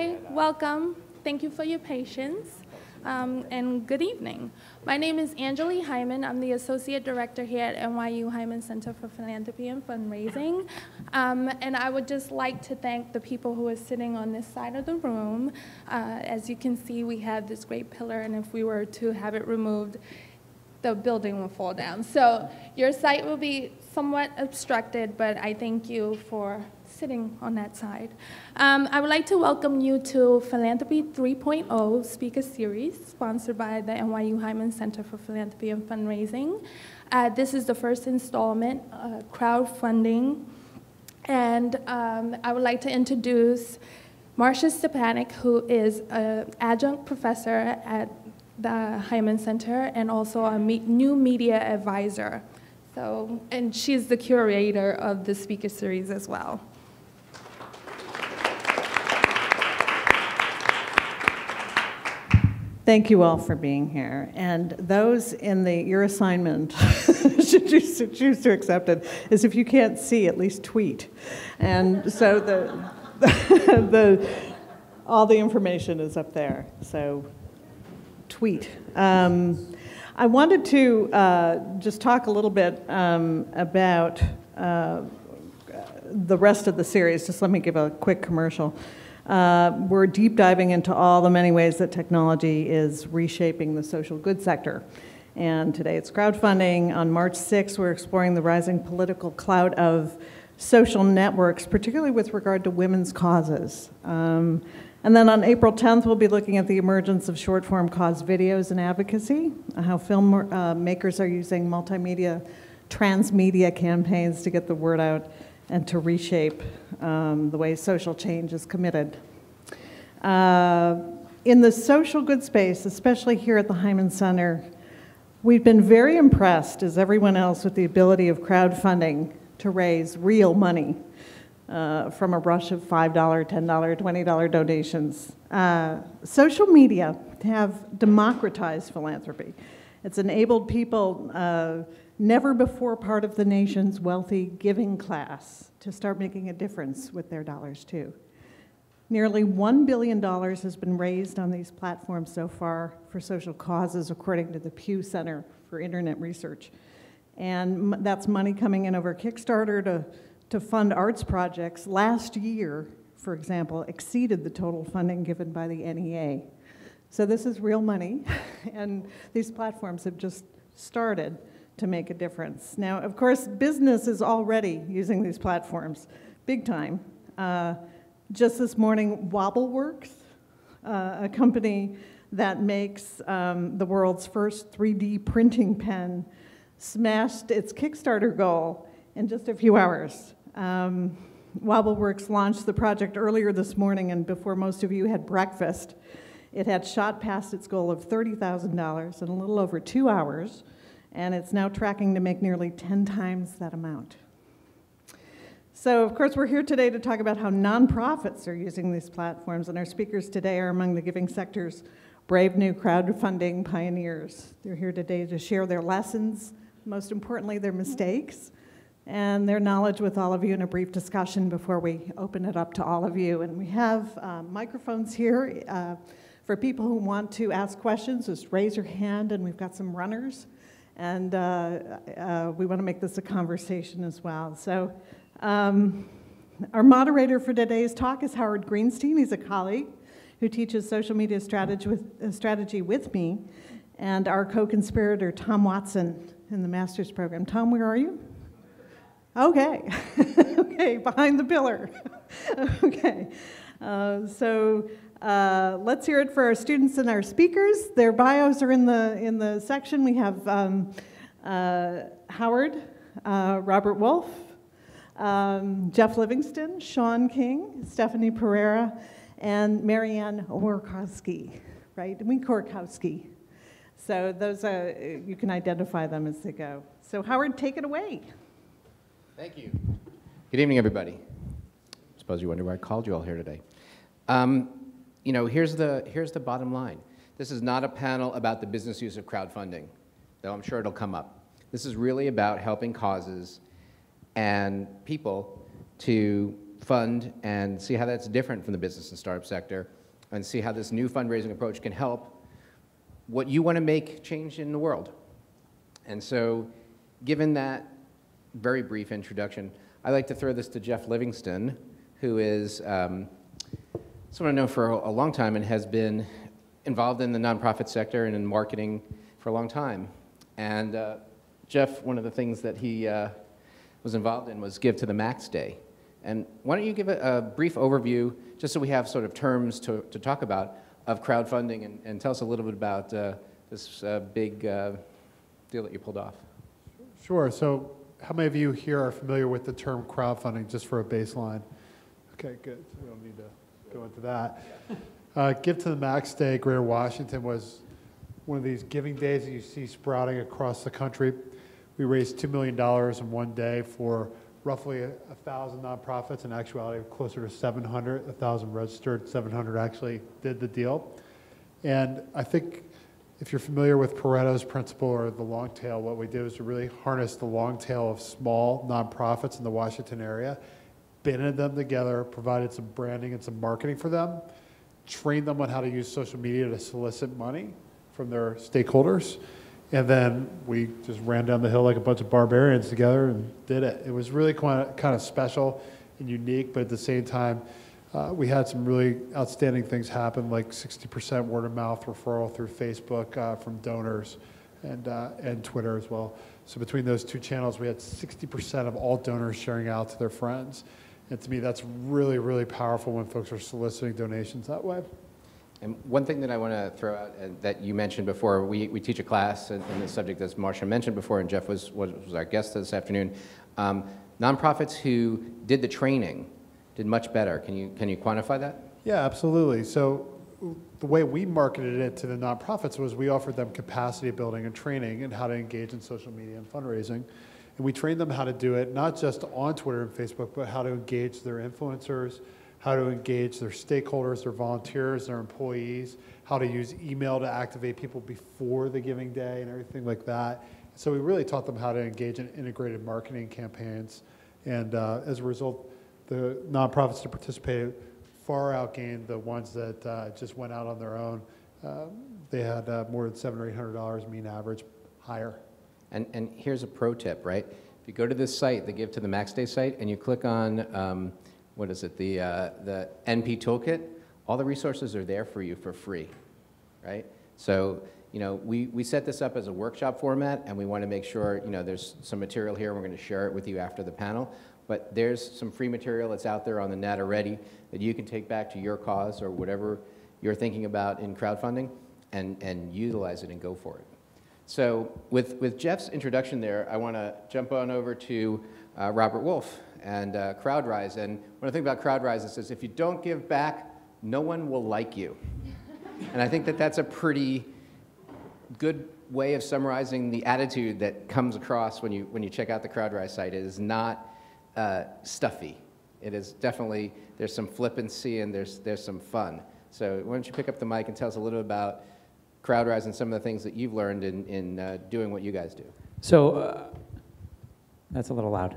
Hi, welcome. Thank you for your patience, and good evening. My name is Angela Heyman. I'm the Associate Director here at NYU-Heyman Center for Philanthropy and Fundraising. And I would just like to thank the people who are sitting on this side of the room. As you can see, we have this great pillar, and if we were to have it removed, the building will fall down. So your sight will be somewhat obstructed, but I thank you for sitting on that side. I would like to welcome you to Philanthropy 3.0 speaker series, sponsored by the NYU-Heyman Center for Philanthropy and Fundraising. This is the first installment, crowdfunding, and I would like to introduce Marcia Stepanek, who is an adjunct professor at the Heyman Center and also a new media advisor. So, and she's the curator of the speaker series as well. Thank you all for being here. And those in your assignment, should you choose to accept it, is if you can't see, at least tweet. And so all the information is up there, so tweet. I wanted to just talk a little bit about the rest of the series. Just let me give a quick commercial. We're deep diving into all the many ways that technology is reshaping the social good sector. And today it's crowdfunding. On March 6th, we're exploring the rising political clout of social networks, particularly with regard to women's causes. And then on April 10th, we'll be looking at the emergence of short-form cause videos and advocacy, how film makers are using multimedia, transmedia campaigns to get the word out and to reshape the way social change is committed. In the social good space, especially here at the Heyman Center, we've been very impressed, as everyone else, with the ability of crowdfunding to raise real money from a rush of $5, $10, $20 donations. Social media have democratized philanthropy. It's enabled people never before part of the nation's wealthy giving class to start making a difference with their dollars too. Nearly $1 billion has been raised on these platforms so far for social causes, according to the Pew Center for Internet Research. And that's money coming in over Kickstarter to fund arts projects. Last year, for example, exceeded the total funding given by the NEA. So this is real money, and these platforms have just started to make a difference. Now, of course, business is already using these platforms big time. Just this morning, WobbleWorks, a company that makes the world's first 3D printing pen, smashed its Kickstarter goal in just a few hours. WobbleWorks launched the project earlier this morning, and before most of you had breakfast, it had shot past its goal of $30,000 in a little over 2 hours, and it's now tracking to make nearly 10 times that amount. So, of course, we're here today to talk about how nonprofits are using these platforms, and our speakers today are among the giving sector's brave new crowdfunding pioneers. They're here today to share their lessons, most importantly, their mistakes, and their knowledge with all of you in a brief discussion before we open it up to all of you. And we have microphones here for people who want to ask questions. Just raise your hand, and we've got some runners. And we want to make this a conversation as well. So our moderator for today's talk is Howard Greenstein. He's a colleague who teaches social media strategy with me, and our co-conspirator, Tom Watson, in the master's program. Tom, where are you? Okay. Okay, behind the pillar. Okay. Let's hear it for our students and our speakers. Their bios are in the section. We have Howard, Robert Wolf, Jeff Livingston, Sean King, Stephanie Pereira, and Marianne Workowski, right? Korkowski. So those you can identify them as they go. So Howard, take it away. Thank you. Good evening, everybody. I suppose you wonder why I called you all here today. You know, here's the bottom line. This is not a panel about the business use of crowdfunding, though I'm sure it'll come up. This is really about helping causes and people to fund and see how that's different from the business and startup sector, and see how this new fundraising approach can help what you want to make change in the world. And so, given that very brief introduction, I'd like to throw this to Jeff Livingston, who is someone I've known for a long time and has been involved in the nonprofit sector and in marketing for a long time. And Jeff, one of the things that he was involved in was Give to the Max Day. And why don't you give a brief overview, just so we have sort of terms to talk about, of crowdfunding, and tell us a little bit about this big deal that you pulled off. Sure. So how many of you here are familiar with the term crowdfunding, just for a baseline? Okay, good. So we don't need to go into that. Give to the Max Day, Greater Washington, was one of these giving days that you see sprouting across the country. We raised $2 million in one day for roughly 1,000 nonprofits. In actuality, closer to 700, 1,000 registered, 700 actually did the deal. And I think if you're familiar with Pareto's principle or the long tail, what we did was to really harness the long tail of small nonprofits in the Washington area, banded them together, provided some branding and some marketing for them, trained them on how to use social media to solicit money from their stakeholders, and then we just ran down the hill like a bunch of barbarians together and did it. It was really kind of special and unique, but at the same time, we had some really outstanding things happen, like 60% word of mouth referral through Facebook from donors and Twitter as well. So between those two channels, we had 60% of all donors sharing out to their friends. And to me, that's really, really powerful when folks are soliciting donations that way. And one thing that I want to throw out that you mentioned before, we teach a class in the subject as Marsha mentioned before, and Jeff was our guest this afternoon. Nonprofits who did the training did much better. Can you quantify that? Yeah, absolutely. So the way we marketed it to the nonprofits was we offered them capacity building and training and how to engage in social media and fundraising. And we trained them how to do it, not just on Twitter and Facebook, but how to engage their influencers, how to engage their stakeholders, their volunteers, their employees, how to use email to activate people before the giving day and everything like that. So we really taught them how to engage in integrated marketing campaigns. And as a result, the nonprofits that participated far outgained the ones that just went out on their own. They had more than $700 or $800 mean average, higher. And here's a pro tip, right? If you go to this site, the Give to the Max Day site, and you click on, what is it, the NP Toolkit, all the resources are there for you for free, right? So, you know, we set this up as a workshop format, and we want to make sure, you know, there's some material here, and we're going to share it with you after the panel. But there's some free material that's out there on the net already that you can take back to your cause or whatever you're thinking about in crowdfunding and utilize it and go for it. So with Jeff's introduction there, I want to jump on over to Robert Wolf and CrowdRise. And when I think about CrowdRise, it says, if you don't give back, no one will like you. And I think that that's a pretty good way of summarizing the attitude that comes across when you check out the CrowdRise site. It is not stuffy. It is definitely, there's some flippancy and there's some fun. So why don't you pick up the mic and tell us a little about CrowdRise and some of the things that you've learned in doing what you guys do. So that's a little loud.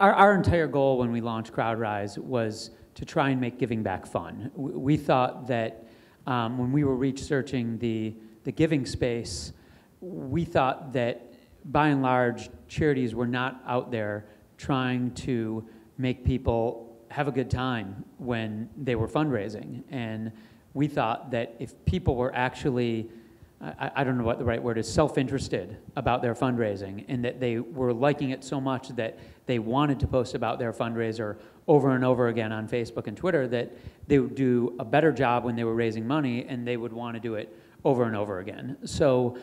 Our entire goal when we launched CrowdRise was to try and make giving back fun. We thought that when we were researching the giving space, we thought that by and large, charities were not out there trying to make people have a good time when they were fundraising. And we thought that if people were actually, I don't know what the right word is, self-interested about their fundraising, and that they were liking it so much that they wanted to post about their fundraiser over and over again on Facebook and Twitter, that they would do a better job when they were raising money, and they would want to do it over and over again. So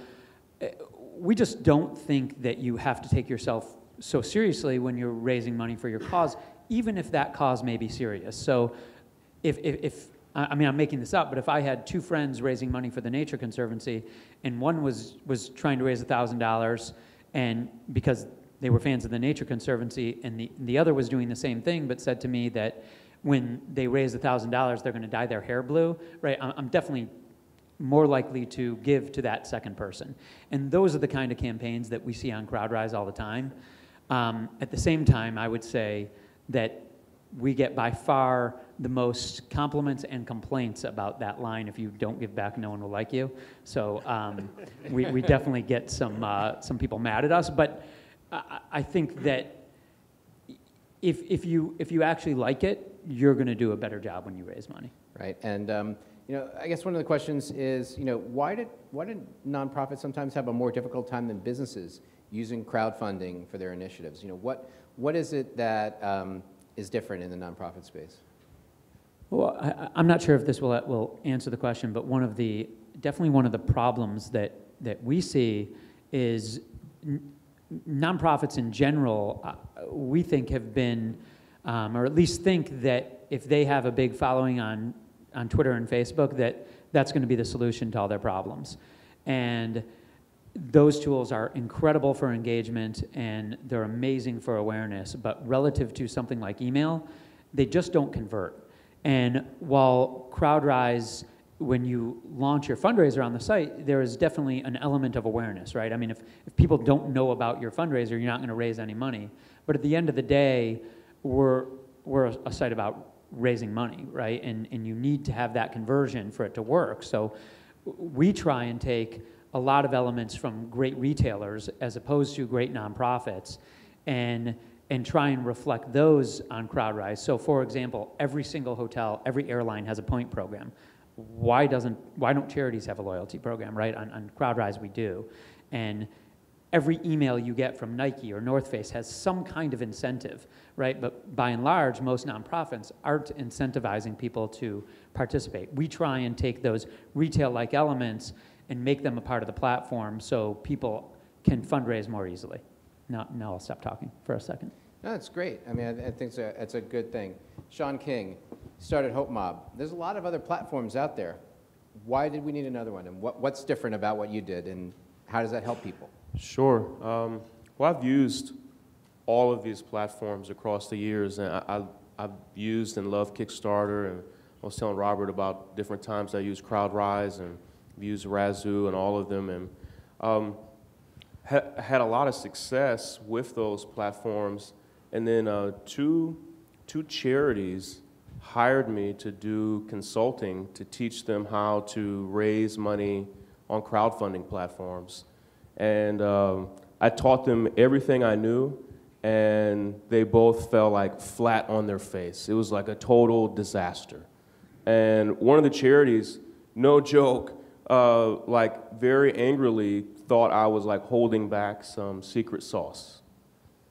we just don't think that you have to take yourself so seriously when you're raising money for your cause, even if that cause may be serious. So if I mean, I'm making this up, but if I had two friends raising money for the Nature Conservancy, and one was trying to raise $1,000, and because they were fans of the Nature Conservancy, and the other was doing the same thing, but said to me that when they raise $1,000, they're going to dye their hair blue, right? I'm definitely more likely to give to that second person. And those are the kind of campaigns that we see on CrowdRise all the time. At the same time, I would say that we get by far the most compliments and complaints about that line. If you don't give back, no one will like you. So we definitely get some people mad at us. But I think that if you actually like it, you're going to do a better job when you raise money. Right, and you know, I guess one of the questions is, you know, why did nonprofits sometimes have a more difficult time than businesses using crowdfunding for their initiatives? You know, what is it that is different in the nonprofit space? Well, I'm not sure if this will answer the question, but definitely one of the problems that we see is nonprofits in general, we think have been, or at least think that if they have a big following on Twitter and Facebook, that's going to be the solution to all their problems. And those tools are incredible for engagement and they're amazing for awareness, but relative to something like email, they just don't convert. And while CrowdRise, when you launch your fundraiser on the site, there is definitely an element of awareness, right? I mean, if people don't know about your fundraiser, you're not going to raise any money. But at the end of the day, we're a site about raising money, right? And you need to have that conversion for it to work. So we try and take a lot of elements from great retailers as opposed to great nonprofits and try and reflect those on CrowdRise. So for example, every single hotel, every airline has a point program. Why don't charities have a loyalty program, right? On CrowdRise we do. And every email you get from Nike or North Face has some kind of incentive, right? But by and large, most nonprofits aren't incentivizing people to participate. We try and take those retail-like elements and make them a part of the platform so people can fundraise more easily. Now I'll stop talking for a second. No, that's great. I mean, I think it's a good thing. Sean King started Hope Mob. There's a lot of other platforms out there. Why did we need another one? And what's different about what you did, and how does that help people? Sure. Well, I've used all of these platforms across the years, and I've used and loved Kickstarter, and I was telling Robert about different times I used CrowdRise and used Razoo and all of them, and had a lot of success with those platforms. And then two charities hired me to do consulting to teach them how to raise money on crowdfunding platforms. And I taught them everything I knew, and they both fell like flat on their face. It was like a total disaster. And one of the charities, no joke, like very angrily thought I was like holding back some secret sauce.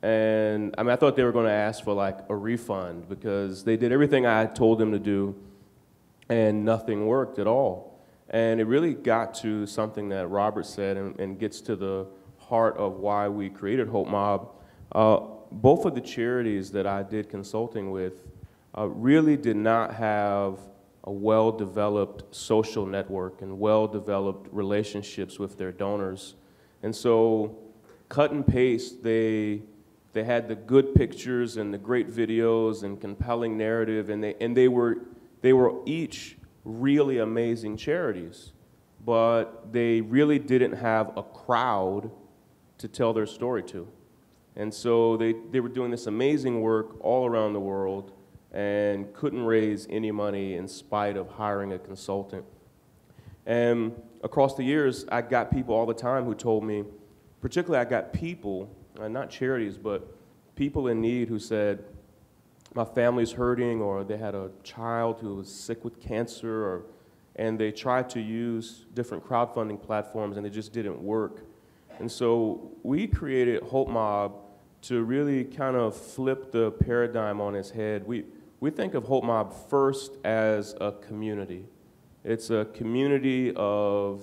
And I mean, I thought they were going to ask for like a refund because they did everything I told them to do and nothing worked at all. And it really got to something that Robert said and gets to the heart of why we created Hope Mob. Both of the charities that I did consulting with really did not have a well-developed social network and well-developed relationships with their donors. And so, cut and paste, they had the good pictures and the great videos and compelling narrative, and they were each really amazing charities, but they really didn't have a crowd to tell their story to. And so they were doing this amazing work all around the world and couldn't raise any money in spite of hiring a consultant. And across the years, I got people all the time who told me, particularly I got people, not charities, but people in need who said, my family's hurting, or they had a child who was sick with cancer, and they tried to use different crowdfunding platforms and it just didn't work. And so we created Hope Mob to really kind of flip the paradigm on its head. We think of Hope Mob first as a community. It's a community of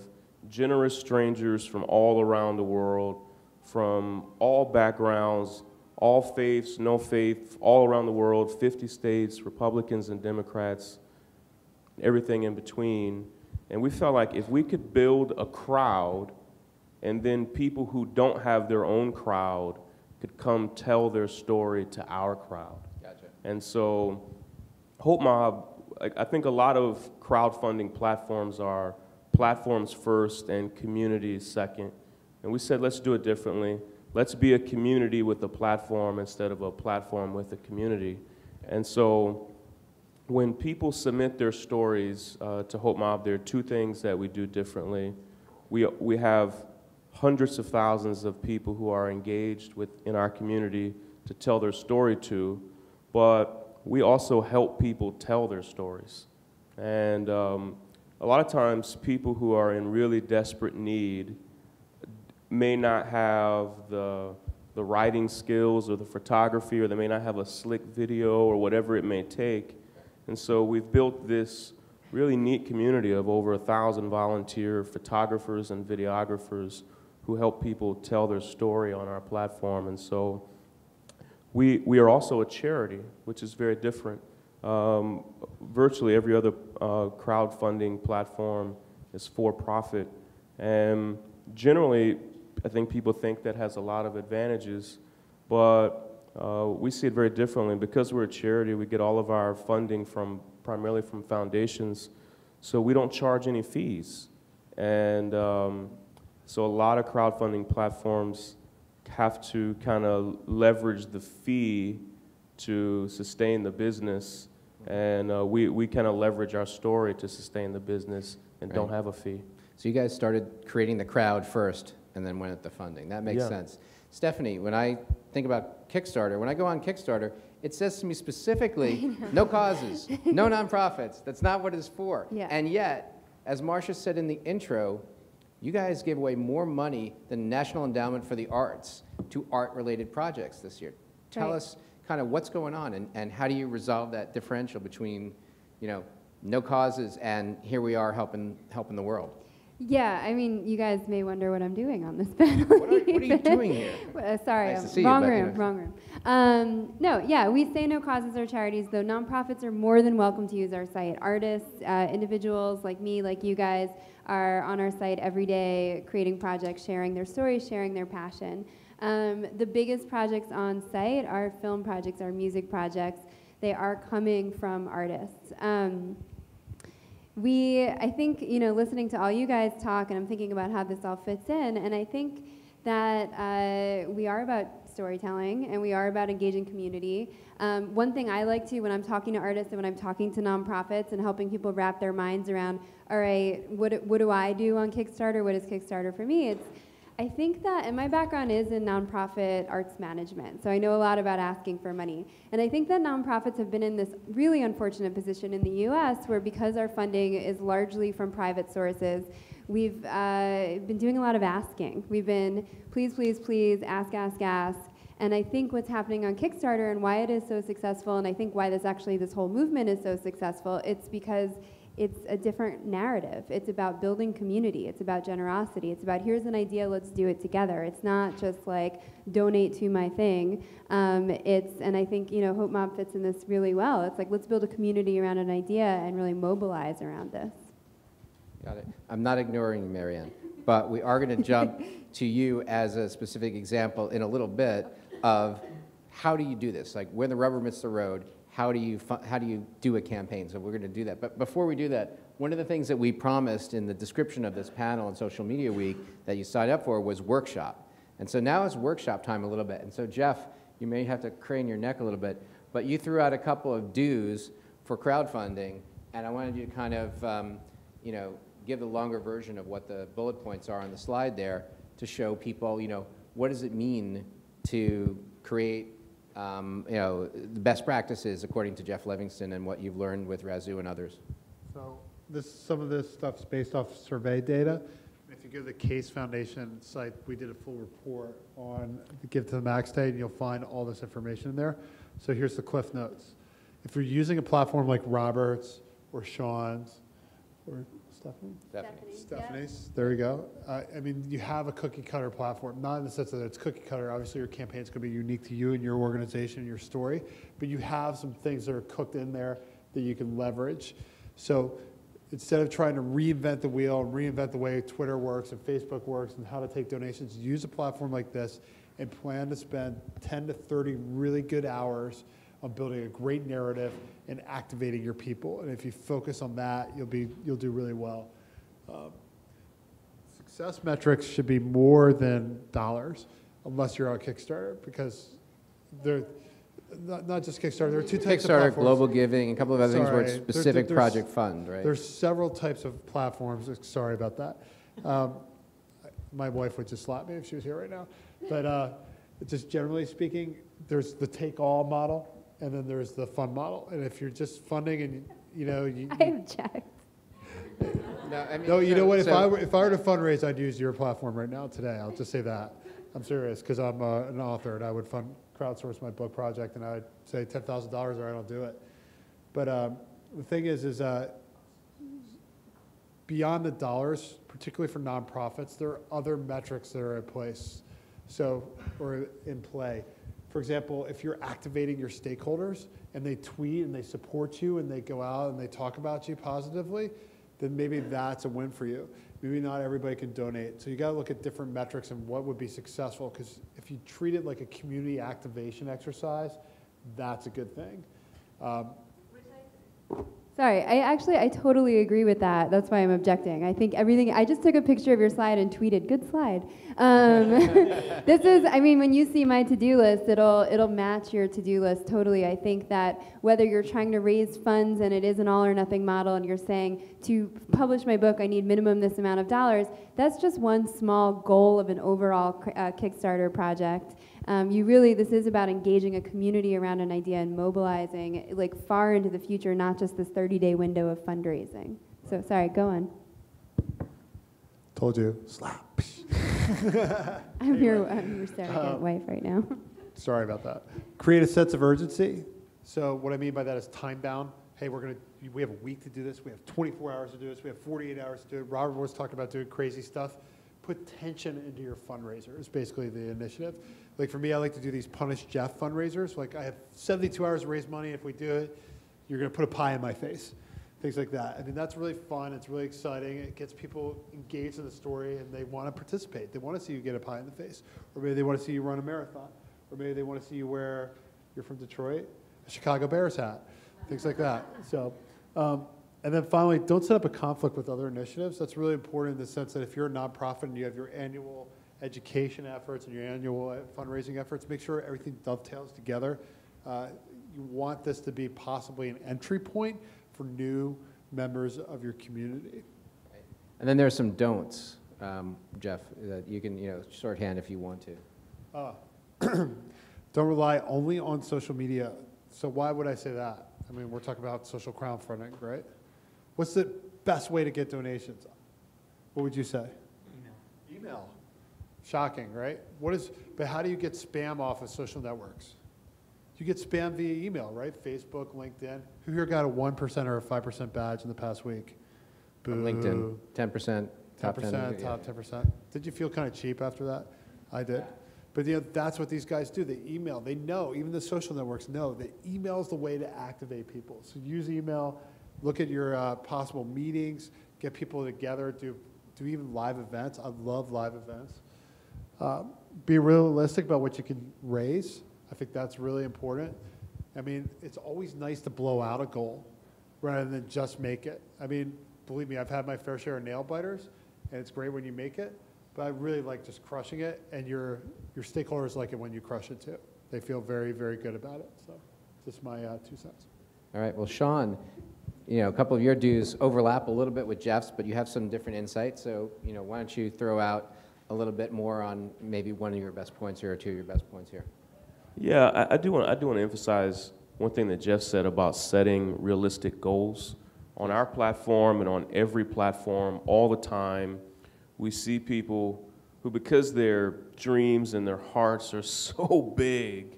generous strangers from all around the world, from all backgrounds, all faiths, no faith, all around the world, 50 states, Republicans and Democrats, everything in between. And we felt like if we could build a crowd and then people who don't have their own crowd could come tell their story to our crowd. Gotcha. And so Hope Mob, I think a lot of crowdfunding platforms are platforms first and communities second. And we said, let's do it differently. Let's be a community with a platform instead of a platform with a community. And so when people submit their stories to Hope Mob, there are two things that we do differently. We have hundreds of thousands of people who are engaged in our community to tell their story to, but we also help people tell their stories. And a lot of times people who are in really desperate need may not have the writing skills or the photography, or they may not have a slick video or whatever it may take. And so we've built this really neat community of over 1,000 volunteer photographers and videographers who help people tell their story on our platform. And so we are also a charity, which is very different. Virtually every other crowdfunding platform is for-profit. And generally, I think people think that has a lot of advantages, but we see it very differently. Because we're a charity, we get all of our funding primarily from foundations, so we don't charge any fees. And so a lot of crowdfunding platforms have to kind of leverage the fee to sustain the business, and we kind of leverage our story to sustain the business and don't have a fee. So you guys started creating the crowd first and then went at the funding. That makes sense. Stephanie, when I think about Kickstarter, when I go on Kickstarter, it says to me specifically, no causes, no nonprofits. That's not what it's for. Yeah. And yet, as Marcia said in the intro, you guys gave away more money than the National Endowment for the Arts to art-related projects this year. Tell us kind of what's going on, and how do you resolve that differential between, you know, no causes and here we are helping the world? Yeah, I mean, you guys may wonder what I'm doing on this panel. What are you doing here? Sorry, Nice to see wrong you, but, room, wrong room. No, yeah, we say no causes or charities, though nonprofits are more than welcome to use our site. Artists, individuals like me, like you guys, are on our site every day creating projects, sharing their stories, sharing their passion. The biggest projects on site are film projects, are music projects. They are coming from artists. I think, you know, listening to all you guys talk, and I'm thinking about how this all fits in, and I think that we are about storytelling, and we are about engaging community. One thing I like to, when I'm talking to artists and when I'm talking to nonprofits and helping people wrap their minds around, all right, what do I do on Kickstarter? What is Kickstarter for me? I think that, and my background is in nonprofit arts management, so I know a lot about asking for money. And I think that nonprofits have been in this really unfortunate position in the US where, because our funding is largely from private sources, we've been doing a lot of asking. We've been, please, please, please, ask, ask, ask. And I think what's happening on Kickstarter and why it is so successful, and I think why this whole movement is so successful, it's because it's a different narrative. It's about building community. It's about generosity. It's about, here's an idea, let's do it together. It's not just like, donate to my thing. And I think, you know, Hope Mob fits in this really well. It's like, let's build a community around an idea and really mobilize around this. Got it. I'm not ignoring you, Marianne, but we are going to jump to you as a specific example in a little bit of how do you do this? Like, when the rubber meets the road, how do you do a campaign? So we're going to do that. But before we do that, one of the things that we promised in the description of this panel on Social Media Week that you signed up for was workshop. And so now it's workshop time a little bit. And so Jeff, you may have to crane your neck a little bit, but you threw out a couple of do's for crowdfunding, and I wanted you to kind of, you know, give the longer version of what the bullet points are on the slide there to show people, you know, what does it mean to create you know, the best practices according to Jeff Livingston and what you've learned with Razoo and others. So some of this stuff's based off survey data. If you go to the Case Foundation site, we did a full report on the Give to the Max Day, and you'll find all this information in there. So here's the Cliff Notes. If you're using a platform like Robert's or Sean's or Stephanie's, there you go. I mean, you have a cookie cutter platform, not in the sense that it's cookie cutter. Obviously, your campaign is going to be unique to you and your organization and your story, but you have some things that are cooked in there that you can leverage. So instead of trying to reinvent the wheel and reinvent the way Twitter works and Facebook works and how to take donations, use a platform like this and plan to spend 10 to 30 really good hours on building a great narrative and activating your people. And if you focus on that, you'll do really well. Success metrics should be more than dollars, unless you're on Kickstarter, because not just Kickstarter. There are two types of Kickstarter, platforms. Global Giving, a couple of other things where it's Sorry. specific There's- project fund, right? There's several types of platforms. Sorry about that. My wife would just slap me if she was here right now. But just generally speaking, there's the take-all model, and then there's the fund model. And if you're just funding and, I object. No, you know what? If so- I were to fundraise, I'd use your platform right now today. I'll just say that. I'm serious, because I'm an author, and I would crowdsource my book project, and I would say $10,000 or I don't do it. But the thing is beyond the dollars, particularly for nonprofits, there are other metrics that are in place, or in play. For example, if you're activating your stakeholders and they tweet and they support you and they go out and they talk about you positively, then maybe that's a win for you. Maybe not everybody can donate. So you got to look at different metrics and what would be successful, because if you treat it like a community activation exercise, that's a good thing. Sorry, I totally agree with that. That's why I'm objecting. I think everything, I just took a picture of your slide and tweeted, good slide. This is, when you see my to-do list, it'll match your to-do list totally. I think that whether you're trying to raise funds and it is an all or nothing model and you're saying to publish my book, I need minimum this amount of dollars, that's just one small goal of an overall Kickstarter project. This is about engaging a community around an idea and mobilizing like far into the future, not just this 30-day window of fundraising. So sorry, go on. Told you, slap. I'm your surrogate wife right now. Sorry about that. Create a sense of urgency. So what I mean by that is time bound. Hey, we have a week to do this. We have 24 hours to do this. We have 48 hours to do it. Robert was talking about doing crazy stuff. Put tension into your fundraiser is basically the initiative. Like for me, I like to do these Punish Jeff fundraisers. Like I have 72 hours to raise money. If we do it, you're going to put a pie in my face. Things like that. That's really fun. It's really exciting. It gets people engaged in the story and they want to participate. They want to see you get a pie in the face. Or maybe they want to see you run a marathon. Or maybe they want to see you wear, you're from Detroit, a Chicago Bears hat. Things like that. So, and then finally, don't set up a conflict with other initiatives. That's really important in the sense that if you're a nonprofit and you have your annual education efforts and your annual fundraising efforts, make sure everything dovetails together. You want this to be possibly an entry point for new members of your community. And then there's some don'ts, Jeff, that you can shorthand if you want to. Don't rely only on social media. So why would I say that? We're talking about social crowdfunding, right? What's the best way to get donations? What would you say? Email. Shocking, right? But how do you get spam off of social networks? You get spam via email, right? Facebook, LinkedIn. Who here got a 1% or a 5% badge in the past week? Boo. On LinkedIn, 10%, top 10. 10%, top 10%. Did you feel kind of cheap after that? I did. But that's what these guys do. They email. They know, even the social networks know, that email is the way to activate people. So use email, look at your possible meetings, get people together, do even live events. I love live events. Be realistic about what you can raise. I think that's really important. It's always nice to blow out a goal rather than just make it. Believe me, I've had my fair share of nail biters, and it's great when you make it. But I really like just crushing it, and your stakeholders like it when you crush it too. They feel very, very good about it. So just my 2 cents. All right, well, Sean, a couple of your dues overlap a little bit with Jeff's, but you have some different insights. So, why don't you throw out a little bit more on maybe one of your best points here or two of your best points here? Yeah, I do want to emphasize one thing that Jeff said about setting realistic goals. On our platform and on every platform all the time, we see people who, because their dreams and their hearts are so big,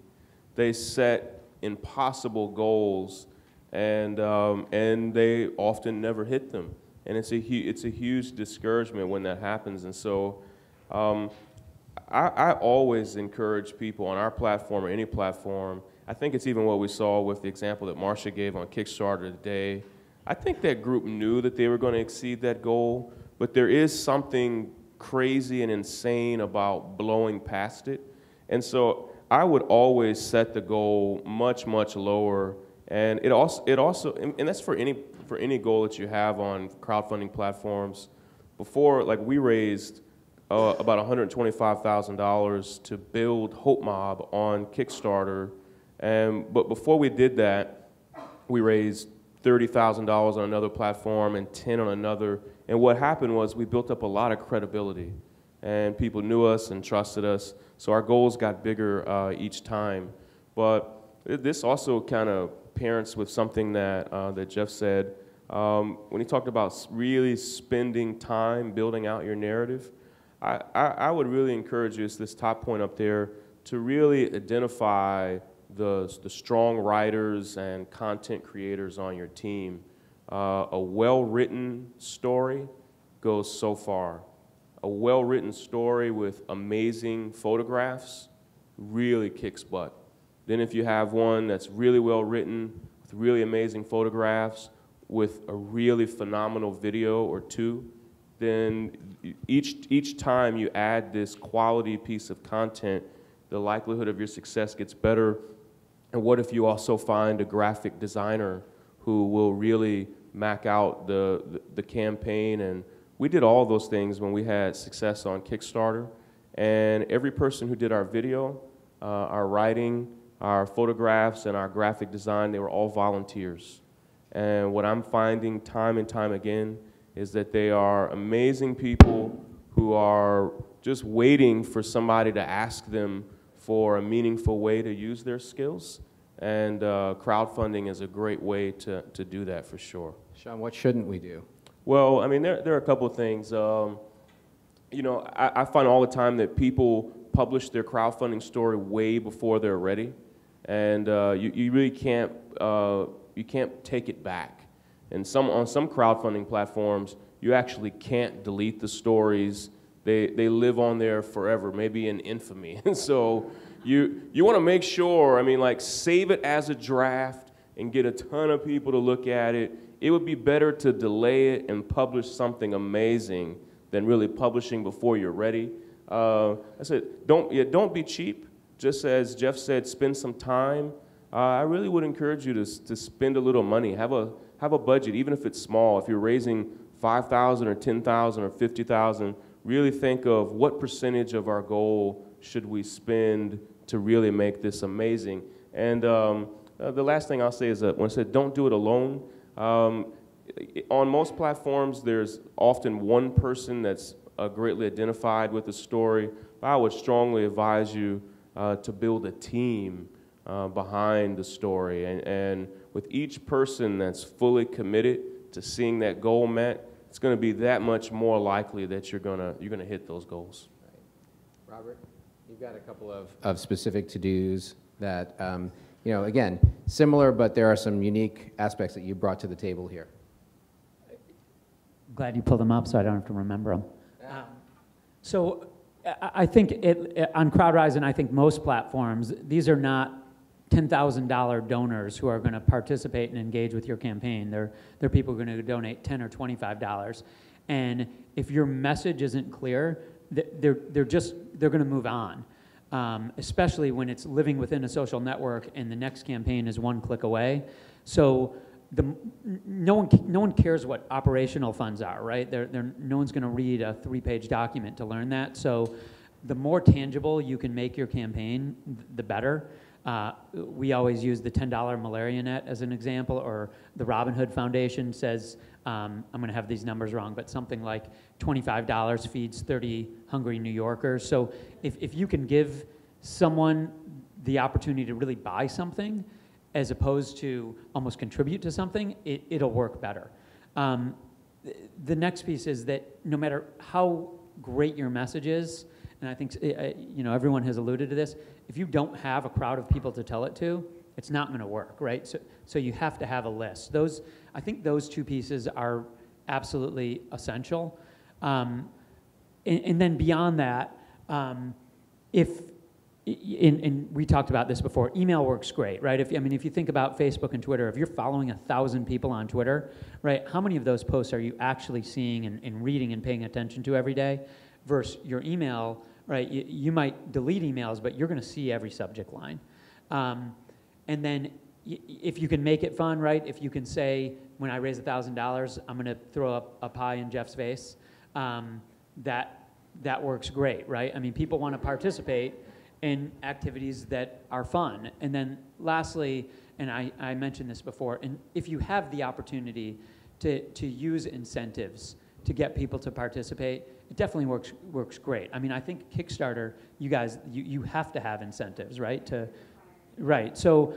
they set impossible goals, and they often never hit them. And it's a huge discouragement when that happens. And so I always encourage people on our platform or any platform. I think it's even what we saw with the example that Marcia gave on Kickstarter today. I think that group knew that they were going to exceed that goal, but there is something crazy and insane about blowing past it. And so I would always set the goal much, much lower. And it also, and that's for any goal that you have on crowdfunding platforms. Before, like, we raised about $125,000 to build Hope Mob on Kickstarter, But before we did that, we raised $30,000 on another platform and 10 on another. And what happened was we built up a lot of credibility, and people knew us and trusted us. So our goals got bigger each time. But this also kind of parents with something that, that Jeff said. When he talked about really spending time building out your narrative, I would really encourage you, it's this top point up there, to really identify the strong writers and content creators on your team. A well-written story goes so far. A well-written story with amazing photographs really kicks butt. Then if you have one that's really well-written, with really amazing photographs, with a really phenomenal video or two, then each time you add this quality piece of content, the likelihood of your success gets better. And what if you also find a graphic designer who will really map out the campaign? And we did all those things when we had success on Kickstarter. And every person who did our video, our writing, our photographs, and our graphic design, they were all volunteers. And what I'm finding time and time again is that they are amazing people who are just waiting for somebody to ask them for a meaningful way to use their skills. And crowdfunding is a great way to do that for sure. Sean, what shouldn't we do? Well, I mean, there are a couple of things. You know, I find all the time that people publish their crowdfunding story way before they're ready. And you really can't take it back. And on some crowdfunding platforms, you actually can't delete the stories. They live on there forever, maybe in infamy. And so you want to make sure, I mean, like, save it as a draft and get a ton of people to look at it. It would be better to delay it and publish something amazing than really publishing before you're ready. I said, don't be cheap. Just as Jeff said, spend some time. I really would encourage you to spend a little money. Have a budget, even if it's small. If you're raising $5,000 or $10,000 or $50,000, really think of what percentage of our goal should we spend to really make this amazing. And the last thing I'll say is that when I said don't do it alone, on most platforms there's often one person that's greatly identified with the story. I would strongly advise you to build a team behind the story, and with each person that's fully committed to seeing that goal met, it's going to be that much more likely that you're gonna hit those goals. Right. Robert, you've got a couple of specific to-dos that, you know, again, similar, but there are some unique aspects that you brought to the table here. Glad you pulled them up so I don't have to remember them. So I think on CrowdRise, and I think most platforms, these are not $10,000 donors who are going to participate and engage with your campaign. They're people who are going to donate $10 or $25. And if your message isn't clear, they're going to move on. Especially when it's living within a social network and the next campaign is one click away. So no one cares what operational funds are, right? No one's going to read a 3-page document to learn that. So the more tangible you can make your campaign, the better. We always use the $10 malaria net as an example, or the Robin Hood Foundation says, I'm going to have these numbers wrong, but something like $25 feeds 30 hungry New Yorkers. So if you can give someone the opportunity to really buy something, as opposed to almost contribute to something, it'll work better. The next piece is that no matter how great your message is, and I think you know, everyone has alluded to this, if you don't have a crowd of people to tell it to, it's not going to work, right? So you have to have a list. I think those two pieces are absolutely essential. And then beyond that, and we talked about this before, email works great, right? If you think about Facebook and Twitter, if you're following 1,000 people on Twitter, right, how many of those posts are you actually seeing and reading and paying attention to every day? Versus your email, right, you might delete emails, but you're going to see every subject line. And then if you can make it fun, right, if you can say, when I raise $1,000, I'm going to throw up a pie in Jeff's face, that works great, right? I mean, people want to participate, in activities that are fun. And then lastly, and I mentioned this before, and if you have the opportunity to use incentives to get people to participate, it definitely works great. I mean, I think Kickstarter, you guys, you have to have incentives, right? Right. So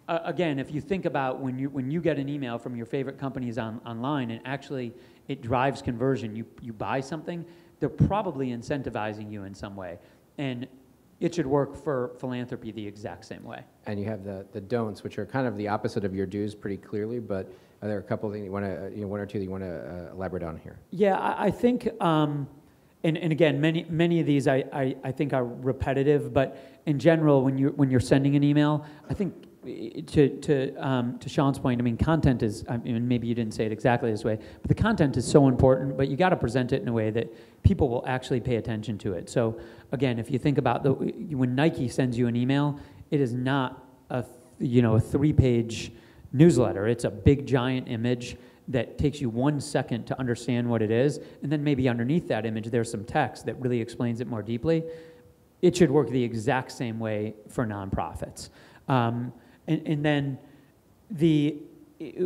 again, if you think about when you get an email from your favorite companies online, and actually it drives conversion, you buy something, they're probably incentivizing you in some way, and it should work for philanthropy the exact same way. And you have the don'ts, which are kind of the opposite of your do's pretty clearly, but are there a couple of things you want to, one or two that you want to elaborate on here? Yeah, I think, and again, many of these I think are repetitive, but in general, when you're sending an email, I think to Sean's point, I mean, content is, I mean, maybe you didn't say it exactly this way, but the content is so important, but you got to present it in a way that people will actually pay attention to it. So again, if you think about when Nike sends you an email, it is not a 3-page newsletter. It's a big giant image that takes you 1 second to understand what it is, and then maybe underneath that image there's some text that really explains it more deeply. It should work the exact same way for nonprofits. And then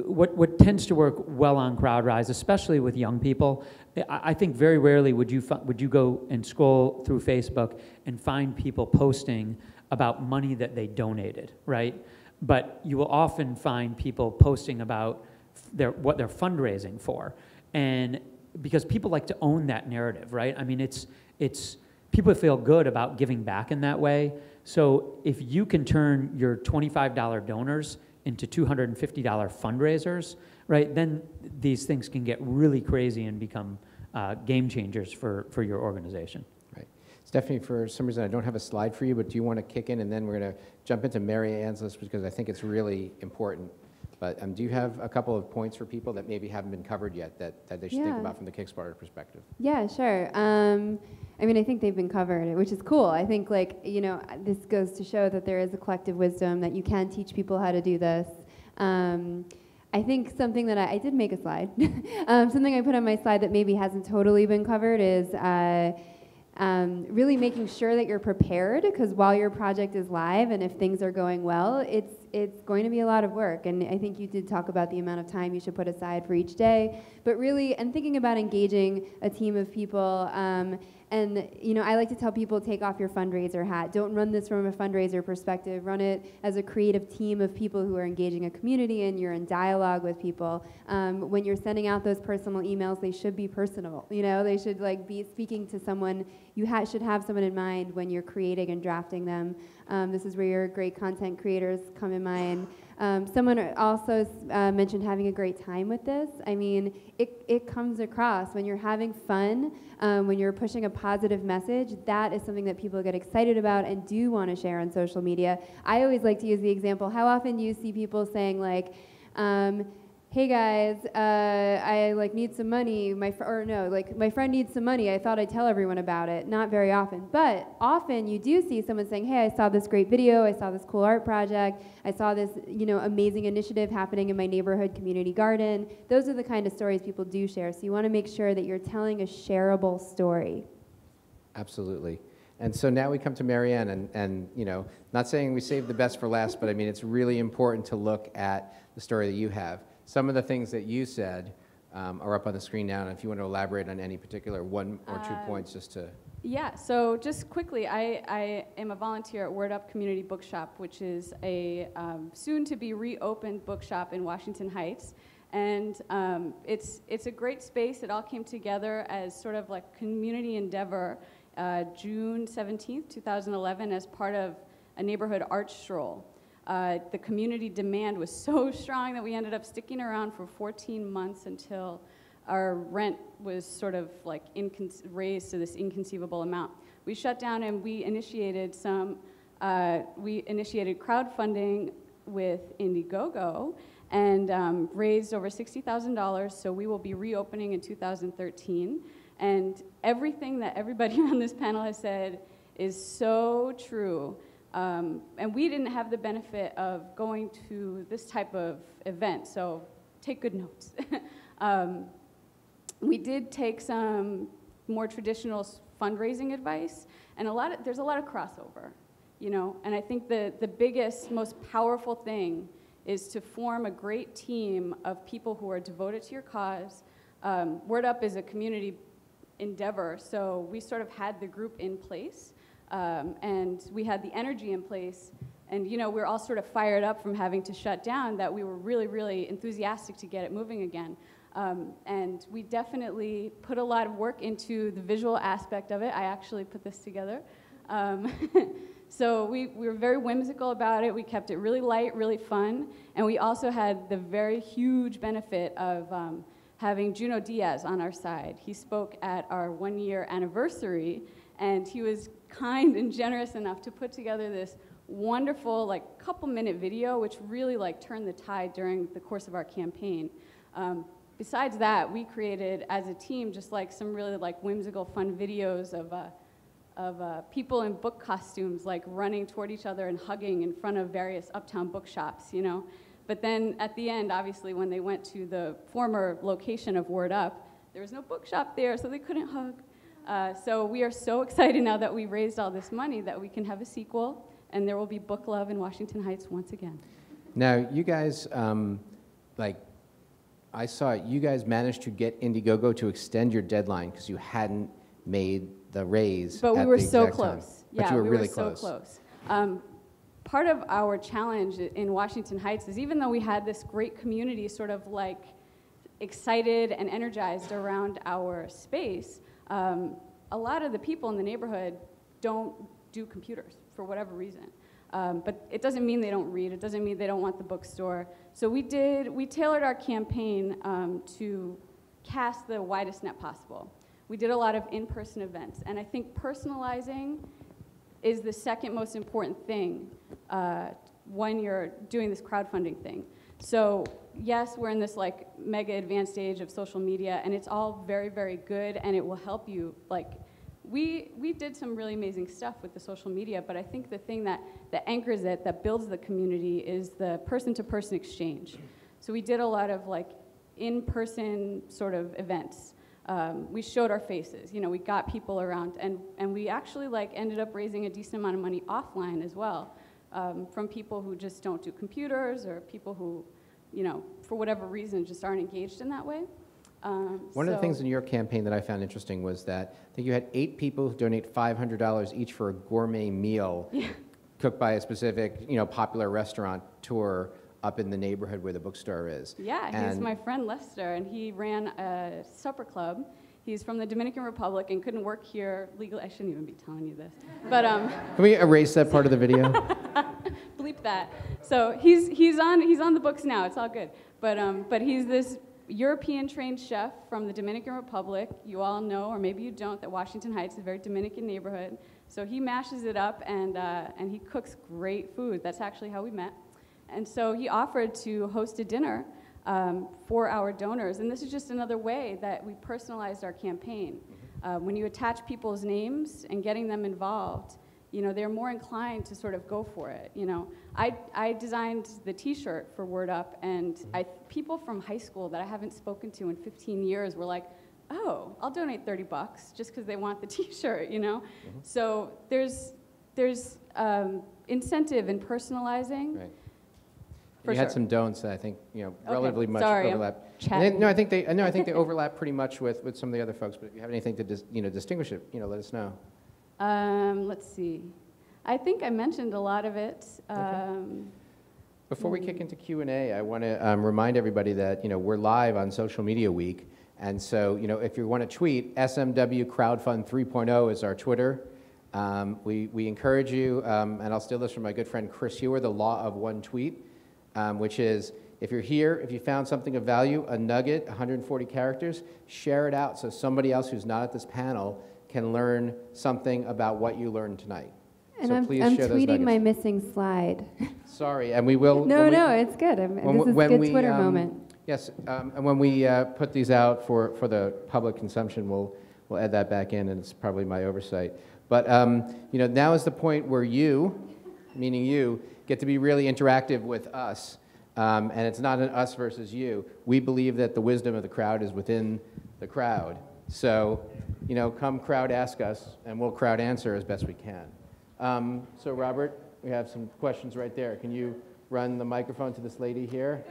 what tends to work well on CrowdRise, especially with young people, I think very rarely would you go and scroll through Facebook and find people posting about money that they donated, right? But you will often find people posting about what they're fundraising for, and because people like to own that narrative, right? I mean, it's people feel good about giving back in that way. So if you can turn your $25 donors into $250 fundraisers, right, then these things can get really crazy and become game changers for your organization. Right. Stephanie, for some reason I don't have a slide for you, but do you want to kick in, and then we're going to jump into Mary Ann's list because I think it's really important. But do you have a couple of points for people that maybe haven't been covered yet that they should think about from the Kickstarter perspective? Yeah, sure. I mean, I think they've been covered, which is cool. I think, this goes to show that there is a collective wisdom, that you can teach people how to do this. I think something that I did make a slide. Something I put on my slide that maybe hasn't totally been covered is really making sure that you're prepared, because while your project is live and if things are going well, it's going to be a lot of work. And I think you did talk about the amount of time you should put aside for each day, but really, and thinking about engaging a team of people. And I like to tell people, take off your fundraiser hat. Don't run this from a fundraiser perspective. Run it as a creative team of people who are engaging a community, and you're in dialogue with people. When you're sending out those personal emails, they should be personal. They should be speaking to someone. You should have someone in mind when you're creating and drafting them. This is where your great content creators come in mind. Someone also mentioned having a great time with this. I mean, it comes across when you're having fun, when you're pushing a positive message. That is something that people get excited about and do want to share on social media. I always like to use the example, how often do you see people saying hey guys, I need some money, my friend needs some money, I thought I'd tell everyone about it. Not very often, but often you do see someone saying, hey, I saw this great video, I saw this cool art project, I saw this amazing initiative happening in my neighborhood community garden. Those are the kind of stories people do share, so you want to make sure that you're telling a shareable story. Absolutely. And so now we come to Mary Ann, and not saying we saved the best for last, but I mean, it's really important to look at the story that you have. Some of the things that you said are up on the screen now, and if you want to elaborate on any particular 1 or 2 points just to... Yeah, so just quickly, I am a volunteer at Word Up Community Bookshop, which is a soon-to-be reopened bookshop in Washington Heights. And it's a great space. It all came together as sort of like community endeavor June 17th, 2011, as part of a neighborhood art stroll. The community demand was so strong that we ended up sticking around for 14 months until our rent was sort of like raised to this inconceivable amount. We shut down and we initiated crowdfunding with Indiegogo and raised over $60,000, so we will be reopening in 2013. And everything that everybody on this panel has said is so true. And we didn't have the benefit of going to this type of event, so take good notes. We did take some more traditional fundraising advice, And there's a lot of crossover, you know? And I think the biggest, most powerful thing is to form a great team of people who are devoted to your cause. Word Up is a community endeavor, so we sort of had the group in place, and we had the energy in place, and you know, we're all sort of fired up from having to shut down that we were really, really enthusiastic to get it moving again. And we definitely put a lot of work into the visual aspect of it. I actually put this together. So we were very whimsical about it. We kept it really light, really fun, and we also had the very huge benefit of having Juno Diaz on our side. He spoke at our 1-year anniversary, and he was kind and generous enough to put together this wonderful, like, couple-minute video, which really, like, turned the tide during the course of our campaign. Besides that, we created, as a team, just, like, some really, like, whimsical, fun videos of people in book costumes, like, running toward each other and hugging in front of various uptown bookshops, you know? But then at the end, obviously, when they went to the former location of Word Up, there was no bookshop there, so they couldn't hug. So we are so excited now that we raised all this money that we can have a sequel, and there will be book love in Washington Heights once again. Now, you guys, I saw you guys managed to get Indiegogo to extend your deadline because you hadn't made the raise. But we were so close. Time. Yeah, but you were we really were so close. Part of our challenge in Washington Heights is even though we had this great community sort of like excited and energized around our space, a lot of the people in the neighborhood don't do computers for whatever reason. But it doesn't mean they don't read. It doesn't mean they don't want the bookstore. So we tailored our campaign to cast the widest net possible. We did a lot of in-person events, and I think personalizing is the second most important thing when you're doing this crowdfunding thing. So yes, we're in this like mega advanced age of social media, and it's all very, very good, and it will help you. Like, we did some really amazing stuff with the social media, but I think the thing that anchors it, that builds the community, is the person-to-person exchange. So we did a lot of like in-person sort of events. We showed our faces, you know, we got people around, and we actually like ended up raising a decent amount of money offline as well, from people who just don't do computers, or people who, you know, for whatever reason just aren't engaged in that way. One of the things in your campaign that I found interesting was that I think you had 8 people who donate $500 each for a gourmet meal cooked by a specific, you know, popular restaurateur up in the neighborhood where the bookstore is. Yeah, he's my friend Lester, and he ran a supper club. He's from the Dominican Republic and couldn't work here legally. I shouldn't even be telling you this, but can we erase that part of the video? Bleep that. So he's on the books now. It's all good. But he's this European-trained chef from the Dominican Republic. You all know, or maybe you don't, that Washington Heights is a very Dominican neighborhood. So he mashes it up, and he cooks great food. That's actually how we met. And so he offered to host a dinner for our donors. And this is just another way that we personalized our campaign. When you attach people's names and getting them involved, you know, they're more inclined to sort of go for it. You know, I designed the T-shirt for Word Up, and people from high school that I haven't spoken to in 15 years were like, oh, I'll donate $30 just because they want the T-shirt, you know? So there's incentive in personalizing. Right. You had some don'ts that I think, you know, relatively much overlap. I think they overlap pretty much with some of the other folks. But if you have anything to distinguish it, you know, let us know. Let's see. I think I mentioned a lot of it. Before we kick into Q&A, I want to remind everybody that, you know, we're live on Social Media Week, and so, you know, if you want to tweet, SMW Crowdfund 3.0 is our Twitter. We encourage you, and I'll steal this from my good friend Chris Hewer, the law of one tweet. Which is, if you're here, if you found something of value, a nugget, 140 characters, share it out so somebody else who's not at this panel can learn something about what you learned tonight. And so I'm tweeting my missing slide. Sorry, and we will... No, it's good. This is a good Twitter moment. Yes, and when we put these out for the public consumption, we'll add that back in, and it's probably my oversight. But you know, now is the point where you, meaning you, get to be really interactive with us, and it's not an us versus you. We believe that the wisdom of the crowd is within the crowd. So you know, come crowd ask us, and we'll crowd answer as best we can. So Robert, we have some questions right there. Can you run the microphone to this lady here?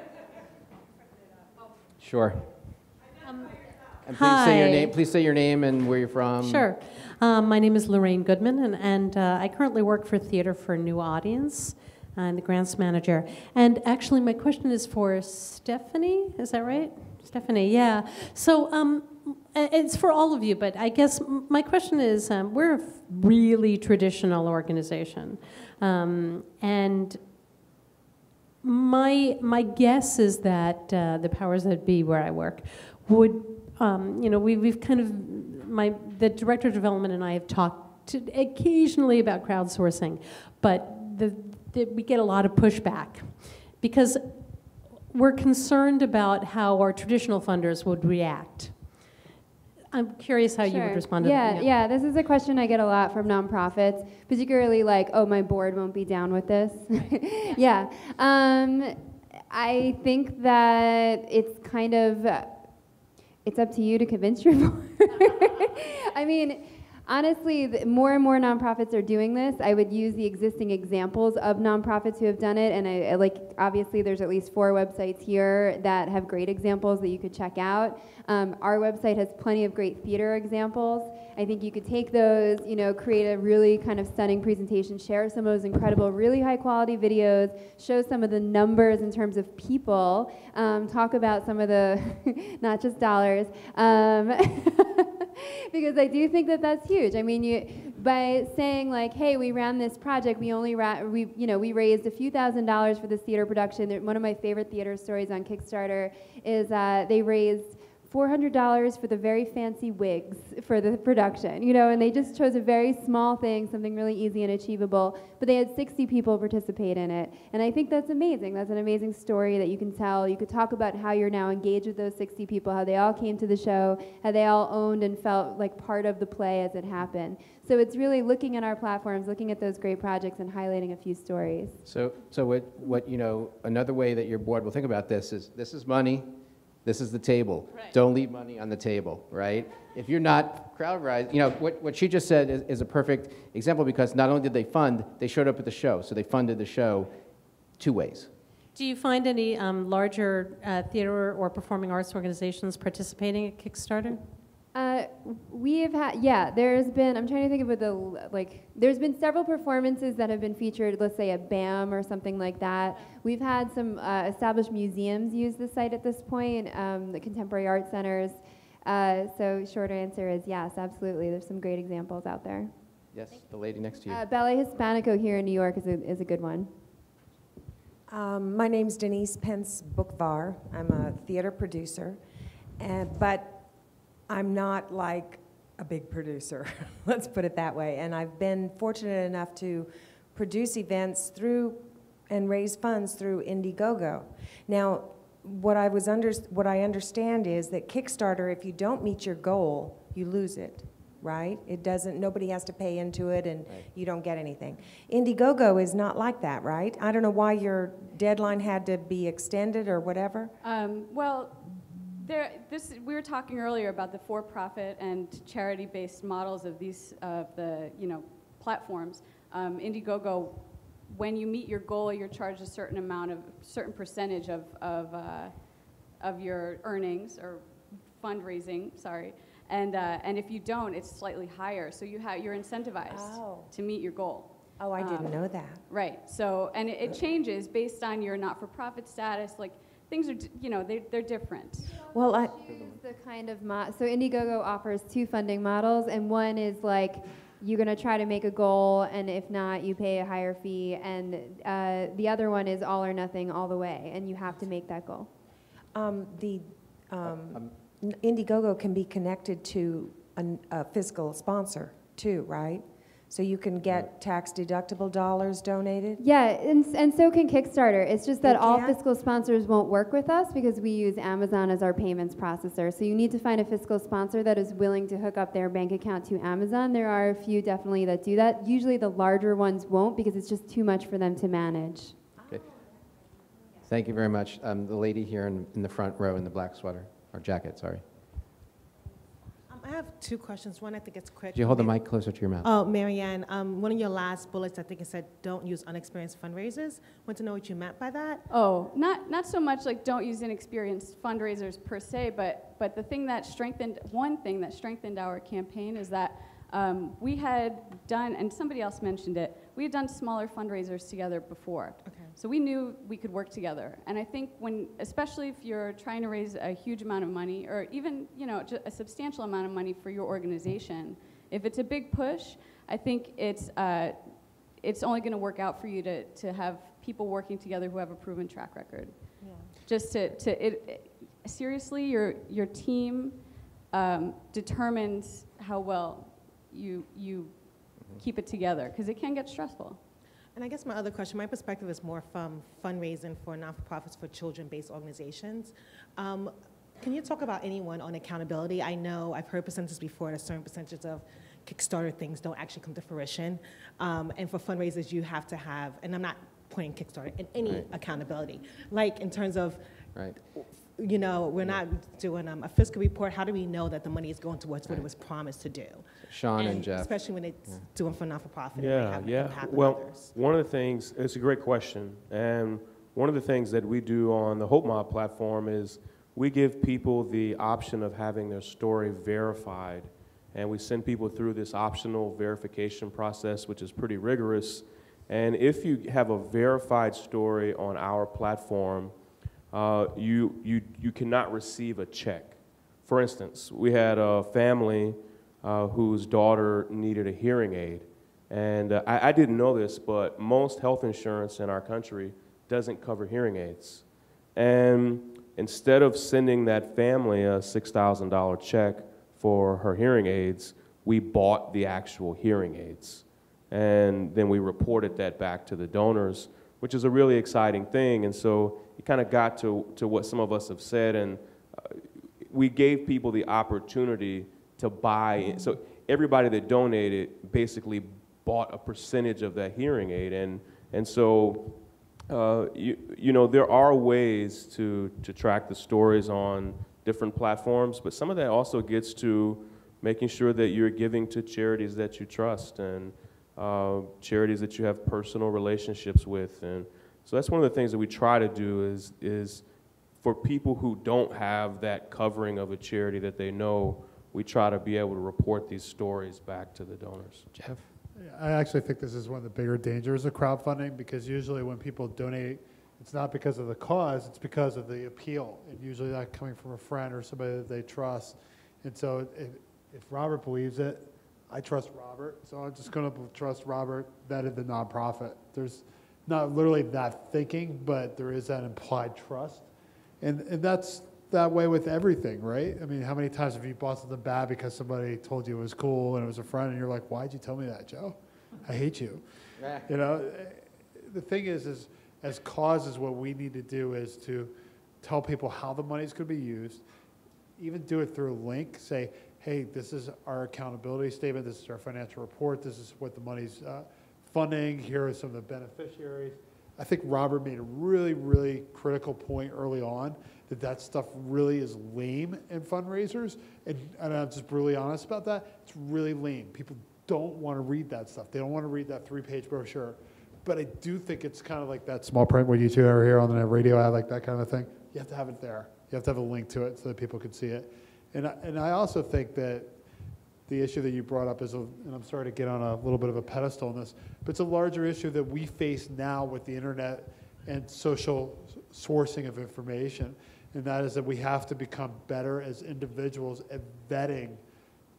Sure. And please say your name and where you're from. Sure. My name is Lorraine Goodman, and I currently work for Theater for a New Audience. I'm the grants manager. And actually, my question is for Stephanie. Is that right? Stephanie, yeah. So it's for all of you, but I guess my question is, we're a really traditional organization. And my guess is that the powers that be where I work would, you know, we've kind of, the director of development and I have talked occasionally about crowdsourcing, but we get a lot of pushback because we're concerned about how our traditional funders would react. I'm curious how you would respond to that. Yeah, this is a question I get a lot from nonprofits, particularly like, oh, my board won't be down with this. Yeah. I think that it's kind of, it's up to you to convince your board. I mean, honestly, more and more nonprofits are doing this. I would use the existing examples of nonprofits who have done it, and I like, obviously there's at least 4 websites here that have great examples that you could check out. Our website has plenty of great theater examples. I think you could take those, you know, create a really kind of stunning presentation, share some of those incredible, really high quality videos, show some of the numbers in terms of people, talk about some of the, not just dollars, because I do think that that's huge. I mean, by saying like, hey, we ran this project, we raised a few $1,000s for this theater production. One of my favorite theater stories on Kickstarter is they raised $400 for the very fancy wigs for the production, you know, and they just chose a very small thing, something really easy and achievable, but they had 60 people participate in it. And I think that's amazing. That's an amazing story that you can tell. You could talk about how you're now engaged with those 60 people, how they all came to the show, how they all owned and felt like part of the play as it happened. So it's really looking at our platforms, looking at those great projects and highlighting a few stories. So what you know, another way that your board will think about this is money. This is the table. Right. Don't leave money on the table, right? If you're not crowd-raised, you know, what she just said is a perfect example because not only did they fund, they showed up at the show. So they funded the show 2 ways. Do you find any larger theater or performing arts organizations participating at Kickstarter? We have had, yeah, there's been, I'm trying to think of there's been several performances that have been featured, let's say at BAM or something like that. We've had some established museums use the site at this point, the contemporary art centers. So short answer is yes, absolutely. There's some great examples out there. Yes, the lady next to you. Ballet Hispanico here in New York is a good one. My name's Denise Pence Bookvar. I'm a theater producer, but I'm not like a big producer, let's put it that way. And I've been fortunate enough to produce events through and raise funds through Indiegogo. Now, what I understand is that Kickstarter, if you don't meet your goal, you lose it, right? It doesn't, nobody has to pay into it and you don't get anything. Indiegogo is not like that, right? I don't know why your deadline had to be extended or whatever. Well, we were talking earlier about the for-profit and charity-based models of these platforms. Indiegogo, when you meet your goal, you're charged a certain percentage of your earnings or fundraising. Sorry, and if you don't, it's slightly higher. So you're incentivized to meet your goal. Oh, I didn't know that. Right. So and it changes based on your not-for-profit status, like. Things are, you know, they're different. Well, I choose the kind of so Indiegogo offers 2 funding models, and one is like you're going to try to make a goal, and if not, you pay a higher fee, and the other one is all or nothing, all the way, and you have to make that goal. Indiegogo can be connected to a fiscal sponsor too, right? So you can get tax-deductible dollars donated? Yeah, and so can Kickstarter. It's just that all fiscal sponsors won't work with us because we use Amazon as our payments processor. So you need to find a fiscal sponsor that is willing to hook up their bank account to Amazon. There are a few definitely that do that. Usually the larger ones won't because it's just too much for them to manage. Okay. Thank you very much. The lady here in the front row in the black sweater, or jacket, sorry. I have have two questions. One, I think it's quick. Could you hold the mic closer to your mouth? Oh, Marianne, one of your last bullets, I think it said, don't use unexperienced fundraisers. Want to know what you meant by that? Oh, not so much like don't use inexperienced fundraisers per se, but the thing that strengthened, one thing that strengthened our campaign is that we had done, and somebody else mentioned it, we had done smaller fundraisers together before. Okay. So we knew we could work together. And I think when, especially if you're trying to raise a huge amount of money, or even, you know, just a substantial amount of money for your organization, if it's a big push, I think it's only going to work out for you to have people working together who have a proven track record. Yeah. Just seriously, your team determines how well you keep it together, because it can get stressful. And I guess my other question, my perspective is more from fundraising for not-for-profits for children-based organizations. Can you talk about anyone on accountability? I know I've heard percentages before that a certain percentage of Kickstarter things don't actually come to fruition. And for fundraisers, you have to have, and I'm not pointing Kickstarter, in any accountability. Like in terms of, you know, we're not doing a fiscal report. How do we know that the money is going towards what it was promised to do? Sean and Jeff. Especially when it's doing for not-for-profit. Well, one of the things, it's a great question, and one of the things that we do on the Hope Mob platform is we give people the option of having their story verified, and we send people through this optional verification process, which is pretty rigorous. And if you have a verified story on our platform, you cannot receive a check. For instance, we had a family whose daughter needed a hearing aid. And I didn't know this, but most health insurance in our country doesn't cover hearing aids. And instead of sending that family a $6,000 check for her hearing aids, we bought the actual hearing aids. And then we reported that back to the donors, which is a really exciting thing. And so it kind of got to what some of us have said, and we gave people the opportunity to buy. So everybody that donated basically bought a percentage of that hearing aid. And so, you know, there are ways to track the stories on different platforms, but some of that also gets to making sure that you're giving to charities that you trust and charities that you have personal relationships with. And so that's one of the things that we try to do is for people who don't have that covering of a charity that they know, we try to be able to report these stories back to the donors. Jeff? I actually think this is one of the bigger dangers of crowdfunding, because usually when people donate, it's not because of the cause, it's because of the appeal. And usually that's coming from a friend or somebody that they trust. And so if Robert believes it, I trust Robert, so I'm just going to trust Robert that is the nonprofit. There's not literally that thinking, but there is that implied trust. And that's that way with everything, right? I mean, how many times have you bought something bad because somebody told you it was cool and it was a friend, and you're like, why'd you tell me that, Joe? I hate you. You know, the thing is as causes, what we need to do is to tell people how the money's going to be used, even do it through a link, say, hey, this is our accountability statement, this is our financial report, this is what the money's funding, here are some of the beneficiaries. I think Robert made a really, really critical point early on that stuff really is lame in fundraisers, and I'm just brutally honest about that. It's really lame. People don't want to read that stuff. They don't want to read that 3-page brochure. But I do think it's kind of like that small print when you two are here on the radio ad, like that kind of thing. You have to have it there. You have to have a link to it so that people can see it. And I also think that the issue that you brought up is, and I'm sorry to get on a little bit of a pedestal on this, but it's a larger issue that we face now with the internet and social sourcing of information. And that is that we have to become better as individuals at vetting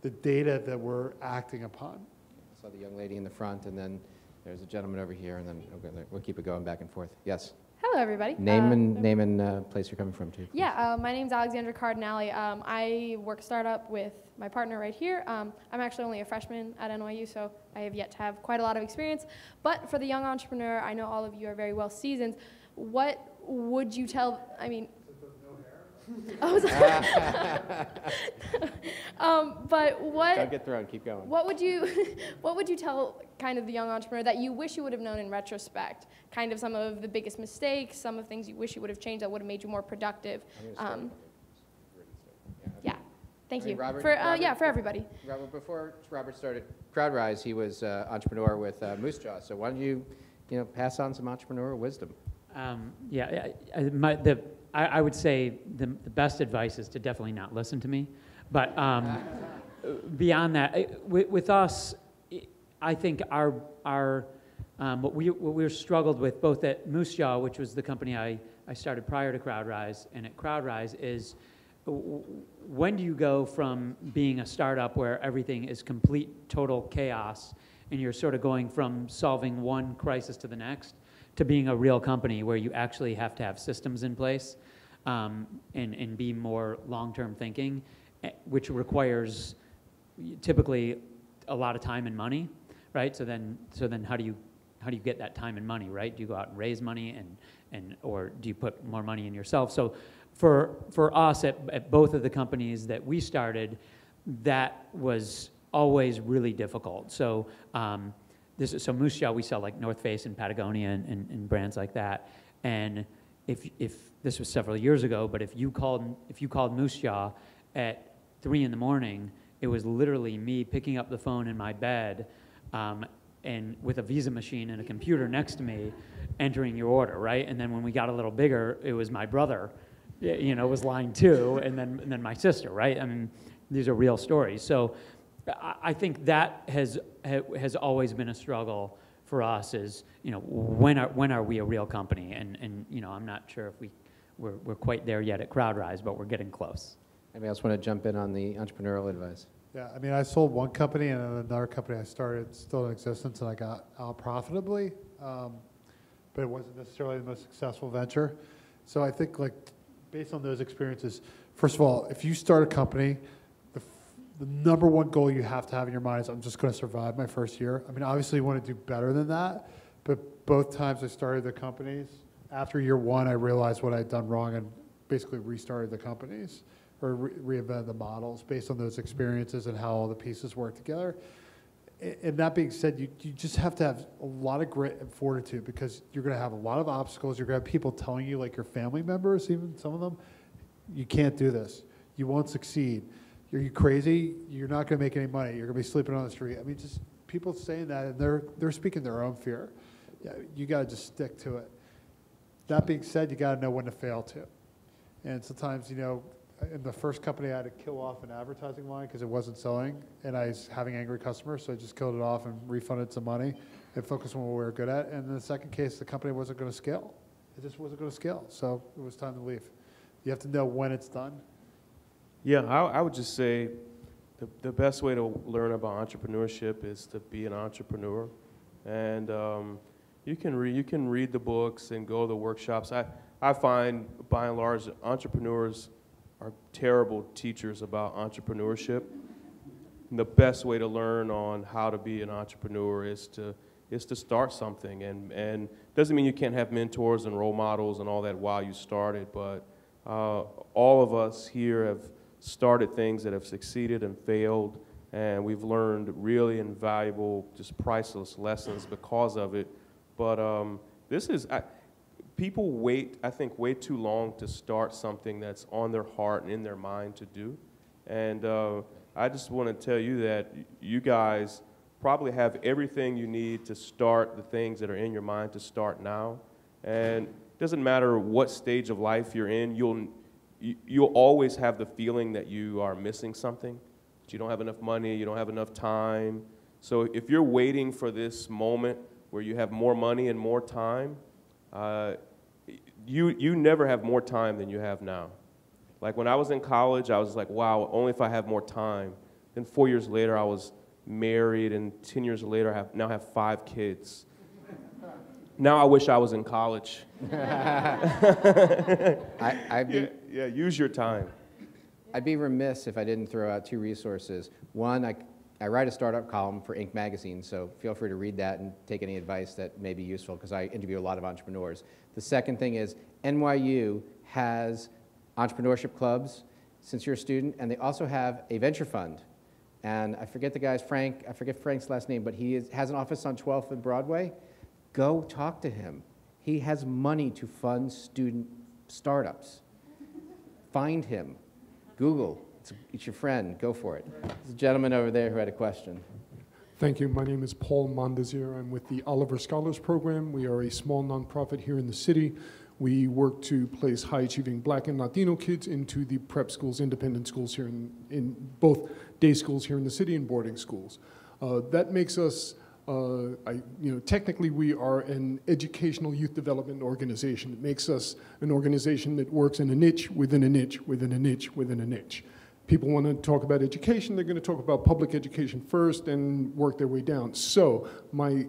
the data that we're acting upon. I saw the young lady in the front, and then there's a gentleman over here, and then we'll keep it going back and forth. Yes? Hello, everybody. Name and place you're coming from, too. Yeah, my name's Alexandra Cardinale. I work startup with my partner right here. I'm actually only a freshman at NYU, so I have yet to have quite a lot of experience. But for the young entrepreneur, I know all of you are very well seasoned. What would you tell, I mean, but what? Don't get thrown. Keep going. What would you tell kind of the young entrepreneur that you wish you would have known in retrospect? Kind of some of the biggest mistakes, some of things you wish you would have changed that would have made you more productive. Yeah. Thank I mean, you. Robert- For, Robert- yeah, for everybody. Robert, before Robert started CrowdRise, he was entrepreneur with Moose Jaw. So why don't you pass on some entrepreneurial wisdom? I would say the best advice is to definitely not listen to me. But beyond that, with us, I think what we struggled with both at Moose Jaw, which was the company I started prior to CrowdRise, and at CrowdRise is when do you go from being a startup where everything is complete, total chaos, and you're sort of going from solving one crisis to the next, to being a real company where you actually have to have systems in place and be more long-term thinking, which requires typically a lot of time and money, right? So then how do you get that time and money, right? Do you go out and raise money or do you put more money in yourself? So for us at both of the companies that we started, that was always really difficult. So so Moose Jaw, we sell like North Face and Patagonia and brands like that. And if this was several years ago, but if you called Moose Jaw at 3 a.m, it was literally me picking up the phone in my bed and with a Visa machine and a computer next to me, entering your order, right? And then when we got a little bigger, it was my brother, was line 2, and then my sister, right? I mean, these are real stories. So I think that has always been a struggle for us. Is when are we a real company? And I'm not sure if we're quite there yet at CrowdRise, but we're getting close. Anybody else want to jump in on the entrepreneurial advice? Yeah, I mean, I sold one company, and then another company I started still in existence, and I got out profitably, but it wasn't necessarily the most successful venture. So I think, like, based on those experiences, first of all, if you start a company, the number one goal you have to have in your mind is, I'm just going to survive my first year. I mean, obviously you want to do better than that, but both times I started the companies, after year 1, I realized what I had done wrong and basically restarted the companies or reinvented the models based on those experiences and how all the pieces work together. And that being said, you just have to have a lot of grit and fortitude, because you're going to have a lot of obstacles. You're going to have people telling you, like your family members, even some of them, you can't do this. You won't succeed. Are you crazy? You're not going to make any money. You're going to be sleeping on the street. I mean, just people saying that, and they're speaking their own fear. Yeah, you got to just stick to it. That being said, you got to know when to fail too. And sometimes, in the first company, I had to kill off an advertising line because it wasn't selling, and I was having angry customers, so I just killed it off and refunded some money and focused on what we were good at. And in the second case, the company wasn't going to scale. It just wasn't going to scale, so it was time to leave. You have to know when it's done. Yeah, I would just say the best way to learn about entrepreneurship is to be an entrepreneur. And you can read the books and go to the workshops. I find, by and large, entrepreneurs are terrible teachers about entrepreneurship. And the best way to learn on how to be an entrepreneur is to start something. And doesn't mean you can't have mentors and role models and all that while you started, but all of us here have started things that have succeeded and failed, and we've learned really invaluable, just priceless lessons because of it. But people wait, I think, way too long to start something that's on their heart and in their mind to do. And I just want to tell you that you guys probably have everything you need to start the things that are in your mind to start now. And it doesn't matter what stage of life you're in, you'll always have the feeling that you are missing something, that you don't have enough money, you don't have enough time. So if you're waiting for this moment where you have more money and more time, you never have more time than you have now. Like when I was in college, I was like, wow, only if I have more time. Then 4 years later, I was married, and 10 years later, I now have 5 kids. Now I wish I was in college. Use your time. I'd be remiss if I didn't throw out 2 resources. One, I write a startup column for Inc. magazine, so feel free to read that and take any advice that may be useful, because I interview a lot of entrepreneurs. The second thing is NYU has entrepreneurship clubs since you're a student, and they also have a venture fund. And I forget the guy's Frank, I forget Frank's last name, but he has an office on 12th and Broadway. Go talk to him. He has money to fund student startups. Find him. Google. It's your friend. Go for it. There's a gentleman over there who had a question. Thank you. My name is Paul Mondesir. I'm with the Oliver Scholars Program. We are a small nonprofit here in the city. We work to place high-achieving Black and Latino kids into the prep schools, independent schools here in both day schools here in the city and boarding schools. That makes us, technically we are an educational youth development organization. It makes us an organization that works in a niche within a niche within a niche within a niche. People want to talk about education, they're going to talk about public education first and work their way down. So my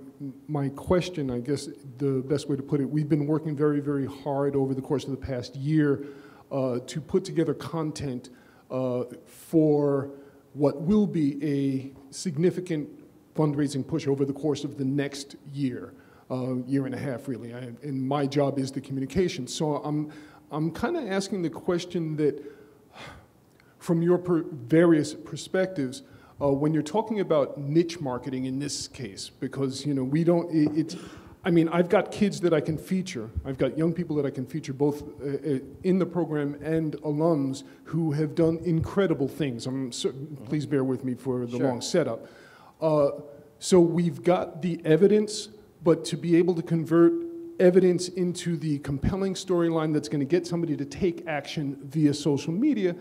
question, I guess the best way to put it, we've been working very, very hard over the course of the past year to put together content for what will be a significant fundraising push over the course of the next year, year and a half really. And my job is the communication. So I'm kind of asking the question that, from your various perspectives, when you're talking about niche marketing in this case, because we don't, I've got kids that I can feature. I've got young people that I can feature both in the program and alums who have done incredible things. Please bear with me for the long setup. So we've got the evidence, but to be able to convert evidence into the compelling storyline that's going to get somebody to take action via social media,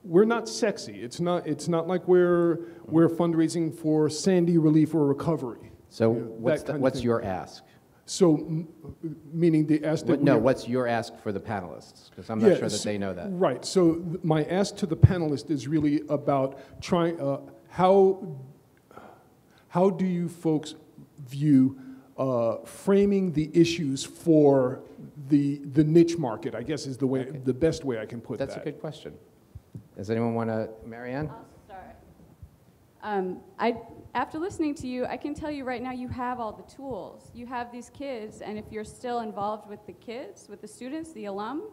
we're not sexy. It's not like we're fundraising for Sandy relief or recovery. So what's your ask? So, meaning the ask that what's your ask for the panelists? Because I'm not sure that they know that. Right. So my ask to the panelists is really about trying. How do you folks view framing the issues for the niche market? I guess is the best way I can put that. That's a good question. Does anyone want to, Marianne? I'll start. After listening to you, I can tell you right now you have all the tools. You have these kids, and if you're still involved with the kids, with the students, the alum,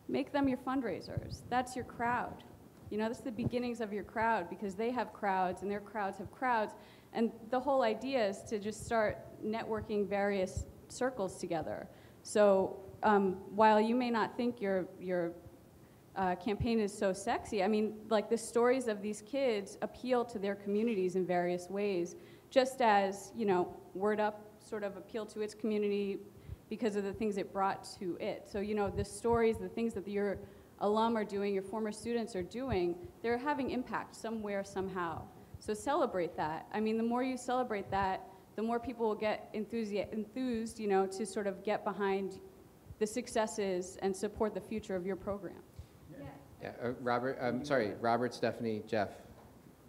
make them your fundraisers. That's your crowd. That's the beginnings of your crowd, because they have crowds, and their crowds have crowds. And the whole idea is to just start networking various circles together. So while you may not think your campaign is so sexy, the stories of these kids appeal to their communities in various ways, just as, Word Up sort of appealed to its community because of the things it brought to it. So, the stories, the things that your alum are doing, your former students are doing, they're having impact somewhere, somehow. So celebrate that. The more you celebrate that, the more people will get enthused, to sort of get behind the successes and support the future of your program. Yeah, Robert, Stephanie, Jeff.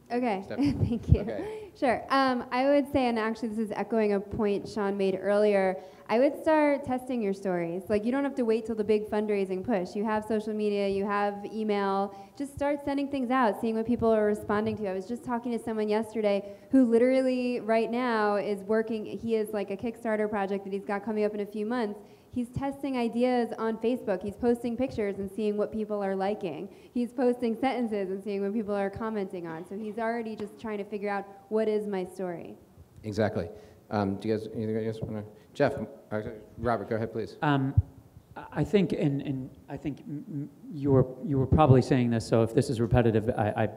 Okay, Stephanie. Thank you. Okay. Sure. I would say, and actually this is echoing a point Sean made earlier, I would start testing your stories. You don't have to wait till the big fundraising push. You have social media, you have email. Just start sending things out, seeing what people are responding to. I was just talking to someone yesterday who literally right now is working, he has a Kickstarter project that he's got coming up in a few months. He's testing ideas on Facebook. He's posting pictures and seeing what people are liking. He's posting sentences and seeing what people are commenting on. So he's already just trying to figure out, what is my story? Exactly. Do you guys want to? Jeff, Robert, go ahead, please. I think, and I think you were probably saying this, so if this is repetitive, I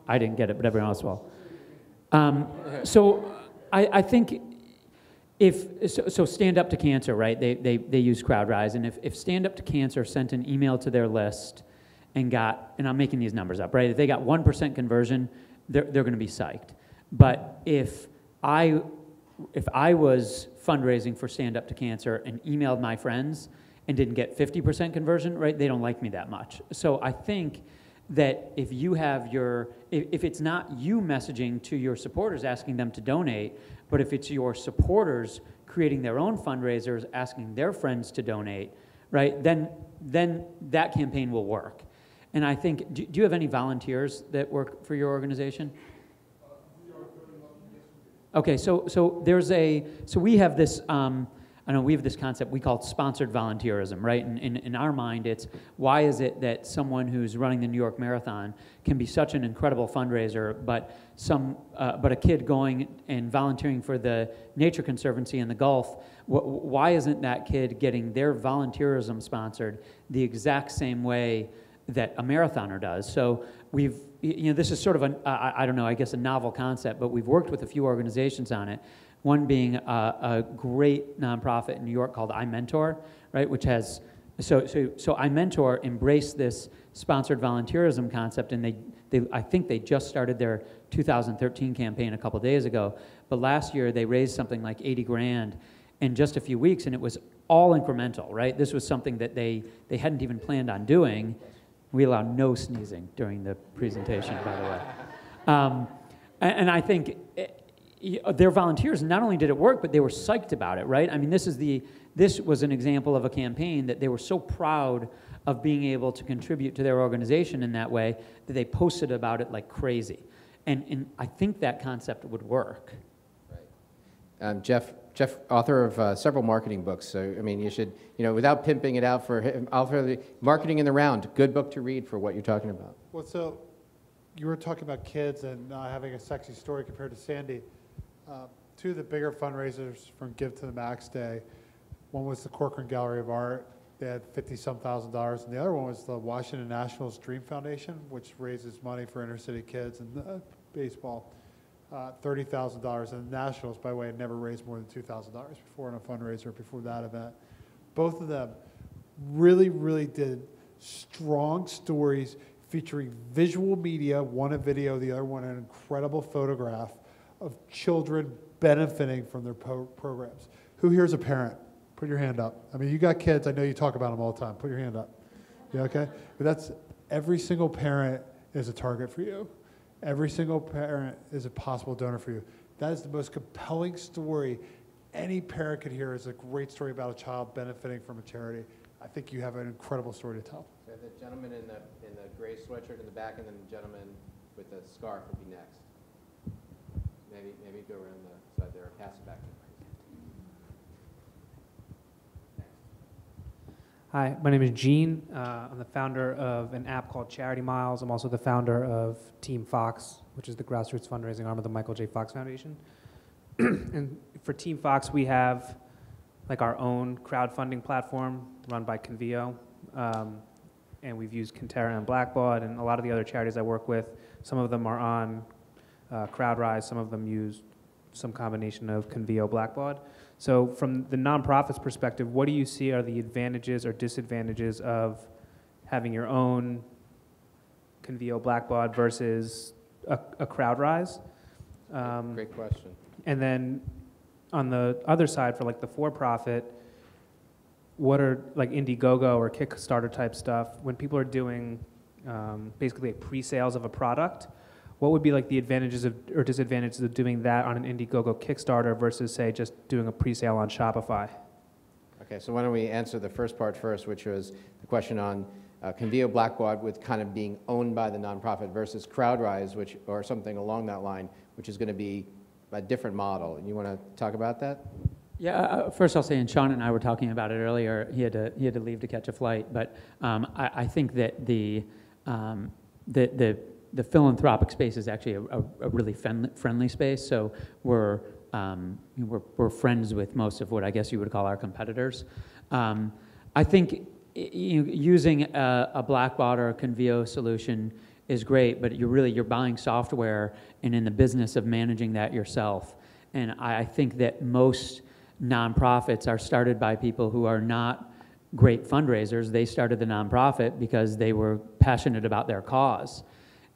didn't get it, but everyone else will. So I think, so Stand Up to Cancer, right? They use CrowdRise, and if Stand Up to Cancer sent an email to their list and I'm making these numbers up, right? If they got 1% conversion, they're going to be psyched. But if I was fundraising for Stand Up to Cancer and emailed my friends and didn't get 50% conversion, right? They don't like me that much. So I think that if you have if it's not you messaging to your supporters asking them to donate, but if it's your supporters creating their own fundraisers, asking their friends to donate, right, then that campaign will work. And I think, do you have any volunteers that work for your organization? Okay, so we have this, we have this concept we call it sponsored volunteerism, right? And in our mind, it's why is it that someone who's running the New York Marathon can be such an incredible fundraiser, but a kid going and volunteering for the Nature Conservancy in the Gulf, why isn't that kid getting their volunteerism sponsored the exact same way that a marathoner does. So we've, this is sort of I don't know, I guess a novel concept, but we've worked with a few organizations on it. One being a great nonprofit in New York called iMentor, right, which has, so iMentor embraced this sponsored volunteerism concept, and I think they just started their 2013 campaign a couple days ago, but last year they raised something like 80 grand in just a few weeks, and it was all incremental, right? This was something that they hadn't even planned on doing. We allow no sneezing during the presentation, by the way. And I think their volunteers, not only did it work, but they were psyched about it, right? I mean, this was an example of a campaign that they were so proud of being able to contribute to their organization in that way that they posted about it like crazy. And I think that concept would work. Right. Jeff, author of several marketing books, so I mean, you should, without pimping it out for him, Marketing in the Round, good book to read for what you're talking about. Well, so you were talking about kids and not having a sexy story compared to Sandy. Two of the bigger fundraisers from Give to the Max Day, one was the Corcoran Gallery of Art. They had $50-some thousand, and the other one was the Washington Nationals Dream Foundation, which raises money for inner city kids and baseball. $30,000, and the Nationals, by the way, had never raised more than $2,000 before in a fundraiser before that event. Both of them really, really did strong stories featuring visual media, one a video, the other one an incredible photograph of children benefiting from their programs. Who here is a parent? Put your hand up. I mean, you got kids. I know you talk about them all the time. Put your hand up. Yeah, okay? But that's, every single parent is a target for you. Every single parent is a possible donor for you. That is the most compelling story any parent could hear. Is a great story about a child benefiting from a charity. I think you have an incredible story to tell. So the gentleman in the gray sweatshirt in the back, and then the gentleman with the scarf would be next. Maybe go around the side there, pass it back to him. Hi, my name is Gene. I'm the founder of an app called Charity Miles. I'm also the founder of Team Fox, which is the grassroots fundraising arm of the Michael J. Fox Foundation. And for Team Fox, we have like our own crowdfunding platform run by Convio. And we've used Kintera and Blackbaud and a lot of the other charities I work with. Some of them are on CrowdRise. Some of them use some combination of Convio, Blackbaud. So from the nonprofit's perspective, what do you see are the advantages or disadvantages of having your own Convio, Blackbaud versus a CrowdRise? Great question. And then on the other side, for like the for-profit, what are like Indiegogo or Kickstarter type stuff, when people are doing basically like pre-sales of a product, what would be like the advantages or disadvantages of doing that on an Indiegogo Kickstarter versus, say, just doing a pre-sale on Shopify? Okay, so why don't we answer the first part first, which was the question on Convio, Blackbaud with kind of being owned by the nonprofit versus CrowdRise, or something along that line, which is going to be a different model. And you want to talk about that? Yeah, first I'll say, and Sean and I were talking about it earlier, he had to leave to catch a flight, but I think that the philanthropic space is actually a really friendly space. So we're friends with most of what I guess you would call our competitors. I think using a Blackbaud or a Convio solution is great, but you're buying software and in the business of managing that yourself. And I think that most nonprofits are started by people who are not great fundraisers. They started the nonprofit because they were passionate about their cause.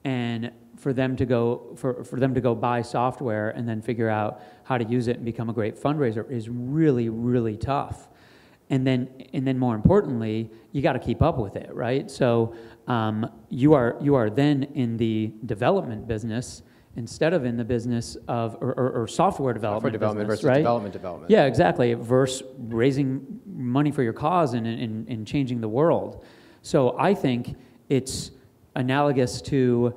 And for them to go buy software and then figure out how to use it and become a great fundraiser is really, really tough. And then more importantly, you got to keep up with it, right? So you are then in the development business instead of in the business of or software development. Software development business, versus right? development. Yeah, exactly. Versus raising money for your cause and changing the world. So I think it's analogous to,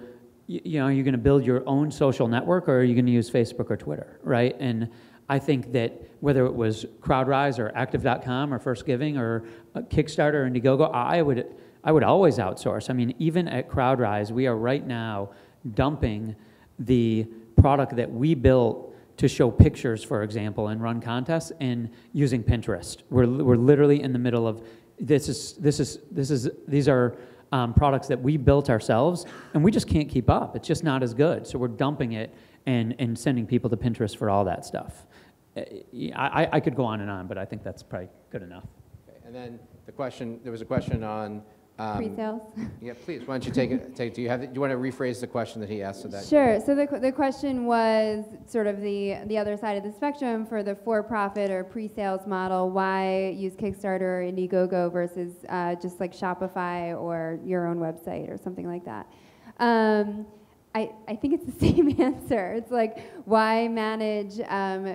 you're going to build your own social network, or are you going to use Facebook or Twitter, right? And I think that whether it was CrowdRise or Active.com or First Giving or Kickstarter or Indiegogo, I would always outsource. I mean, even at CrowdRise, we are right now dumping the product that we built to show pictures, for example, and run contests, and using Pinterest. We're literally in the middle of these are products that we built ourselves, and we just can't keep up. It's just not as good. So we're dumping it and sending people to Pinterest for all that stuff. I could go on, but I think that's probably good enough. Okay. And then there was a question on Pre-sales? Yeah, please. Why don't you take it? Do you want to rephrase the question that he asked? So that Sure. So the question was sort of the other side of the spectrum for the for-profit or pre-sales model. Why use Kickstarter or Indiegogo versus just like Shopify or your own website or something like that? I think it's the same answer. It's like why manage?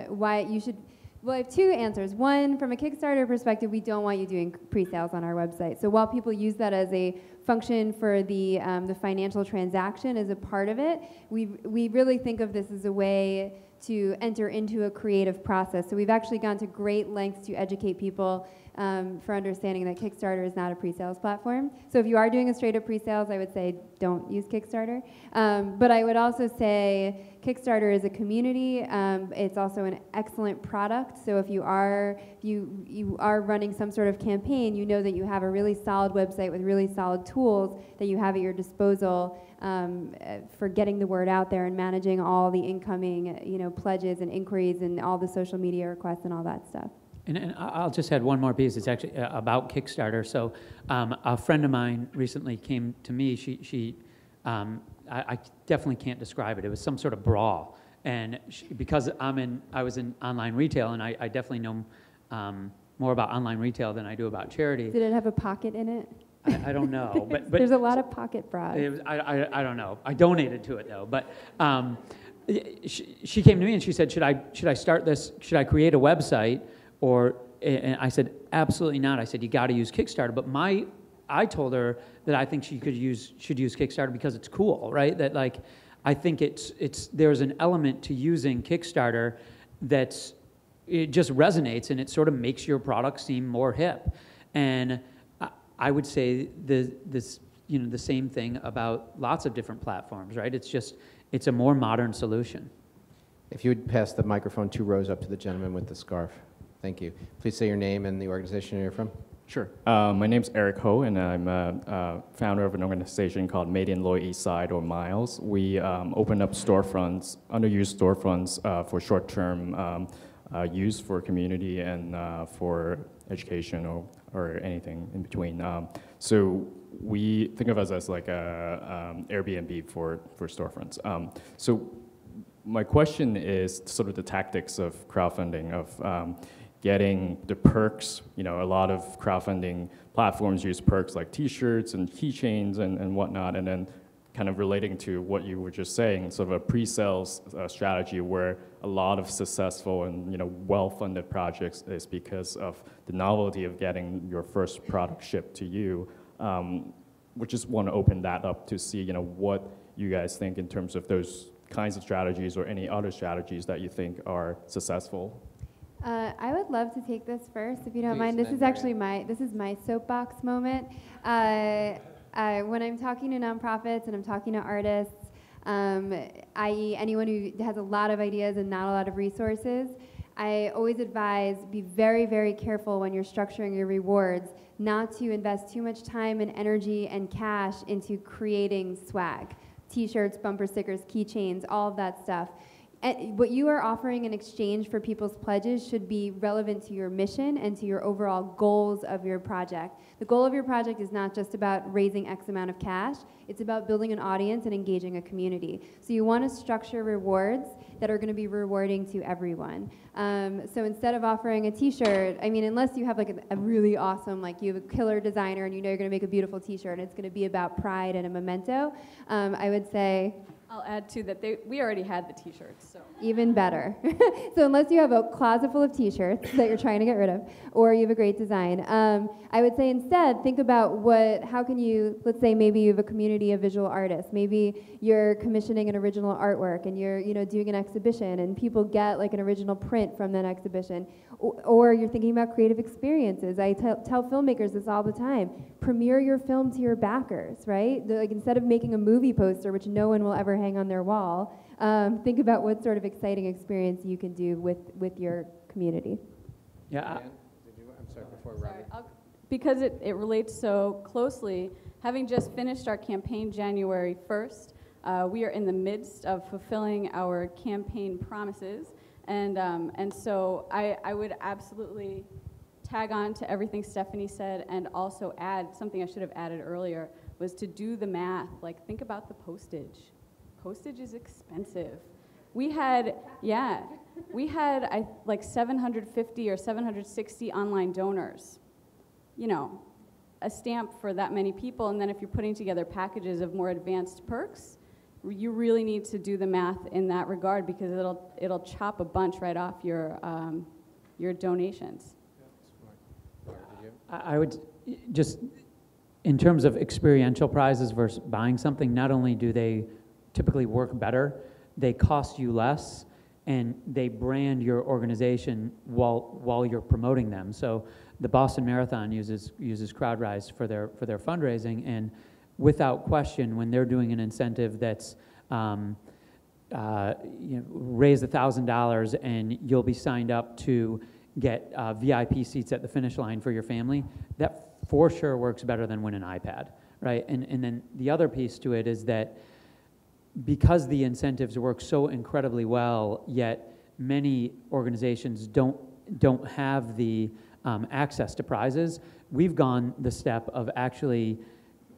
Why you should. Well, I have two answers. One, from a Kickstarter perspective, we don't want you doing pre-sales on our website. So while people use that as a function for the financial transaction as a part of it, we really think of this as a way to enter into a creative process. So we've actually gone to great lengths to educate people for understanding that Kickstarter is not a pre-sales platform. So if you are doing a straight up pre-sales, I would say don't use Kickstarter. But I would also say Kickstarter is a community. It's also an excellent product. So if you are running some sort of campaign, you know that you have a really solid website with really solid tools that you have at your disposal for getting the word out there and managing all the incoming pledges and inquiries and all the social media requests and all that stuff. And I'll just add one more piece. It's actually about Kickstarter. So a friend of mine recently came to me. I definitely can't describe it. It was some sort of brawl. And because I was in online retail, and I definitely know more about online retail than I do about charity. Did it have a pocket in it? I don't know. But There's a lot of pocket bras. I don't know. I donated to it, though. But she came to me and she said, should I start this? Should I create a website? And I said, absolutely not. I said, you got to use Kickstarter. But I told her that I think she should use Kickstarter because it's cool, right? That like, I think there's an element to using Kickstarter it just resonates and it sort of makes your product seem more hip. And I would say the same thing about lots of different platforms, right? It's a more modern solution. If you would pass the microphone 2 rows up to the gentleman with the scarf. Thank you. Please say your name and the organization you're from. Sure. My name's Eric Ho, and I'm a founder of an organization called Made in Lower East Side, or MILES. We open up storefronts, underused storefronts for short-term use for community and for education or anything in between. So we think of us as like a Airbnb for storefronts. So my question is sort of the tactics of crowdfunding, of getting the perks. A lot of crowdfunding platforms use perks like T-shirts and keychains and whatnot, and then kind of relating to what you were just saying, sort of a pre-sales strategy where a lot of successful and well-funded projects is because of the novelty of getting your first product shipped to you. We just want to open that up to see what you guys think in terms of those kinds of strategies or any other strategies that you think are successful. I would love to take this first, if you don't mind. This is actually my soapbox moment. When I'm talking to nonprofits and I'm talking to artists, i.e. anyone who has a lot of ideas and not a lot of resources, I always advise be very, very careful when you're structuring your rewards not to invest too much time and energy and cash into creating swag. T-shirts, bumper stickers, keychains, all of that stuff. And what you are offering in exchange for people's pledges should be relevant to your mission and to your overall goals of your project. The goal of your project is not just about raising X amount of cash, it's about building an audience and engaging a community. So you want to structure rewards that are going to be rewarding to everyone. So instead of offering a T-shirt, unless you have like a really awesome, like you have a killer designer and you know you're going to make a beautiful T-shirt and it's going to be about pride and a memento, I would say, I'll add too that we already had the T-shirts, so. Even better. So unless you have a closet full of T-shirts that you're trying to get rid of, or you have a great design, I would say instead think about how can you, let's say maybe you have a community of visual artists, maybe you're commissioning an original artwork and you're doing an exhibition and people get like an original print from that exhibition, or you're thinking about creative experiences. I tell filmmakers this all the time. Premiere your film to your backers, right? Like instead of making a movie poster, which no one will ever hang on their wall, think about what sort of exciting experience you can do with your community. Yeah. I'm sorry, before Robert. Because it relates so closely, having just finished our campaign January 1st, we are in the midst of fulfilling our campaign promises. And so I would absolutely tag on to everything Stephanie said, and also add something I should have added earlier, was to do the math. Like, think about the postage. Postage is expensive. We had like 750 or 760 online donors. You know, a stamp for that many people, and then if you're putting together packages of more advanced perks, you really need to do the math in that regard, because it'll chop a bunch right off your donations. I would just, in terms of experiential prizes versus buying something, not only do they typically work better, they cost you less, and they brand your organization while you're promoting them. So the Boston Marathon uses CrowdRise for their fundraising, and without question, when they're doing an incentive that's raise $1,000 and you'll be signed up to get VIP seats at the finish line for your family, that for sure works better than win an iPad, right? And then the other piece to it is that because the incentives work so incredibly well, yet many organizations don't have the access to prizes, we've gone the step of actually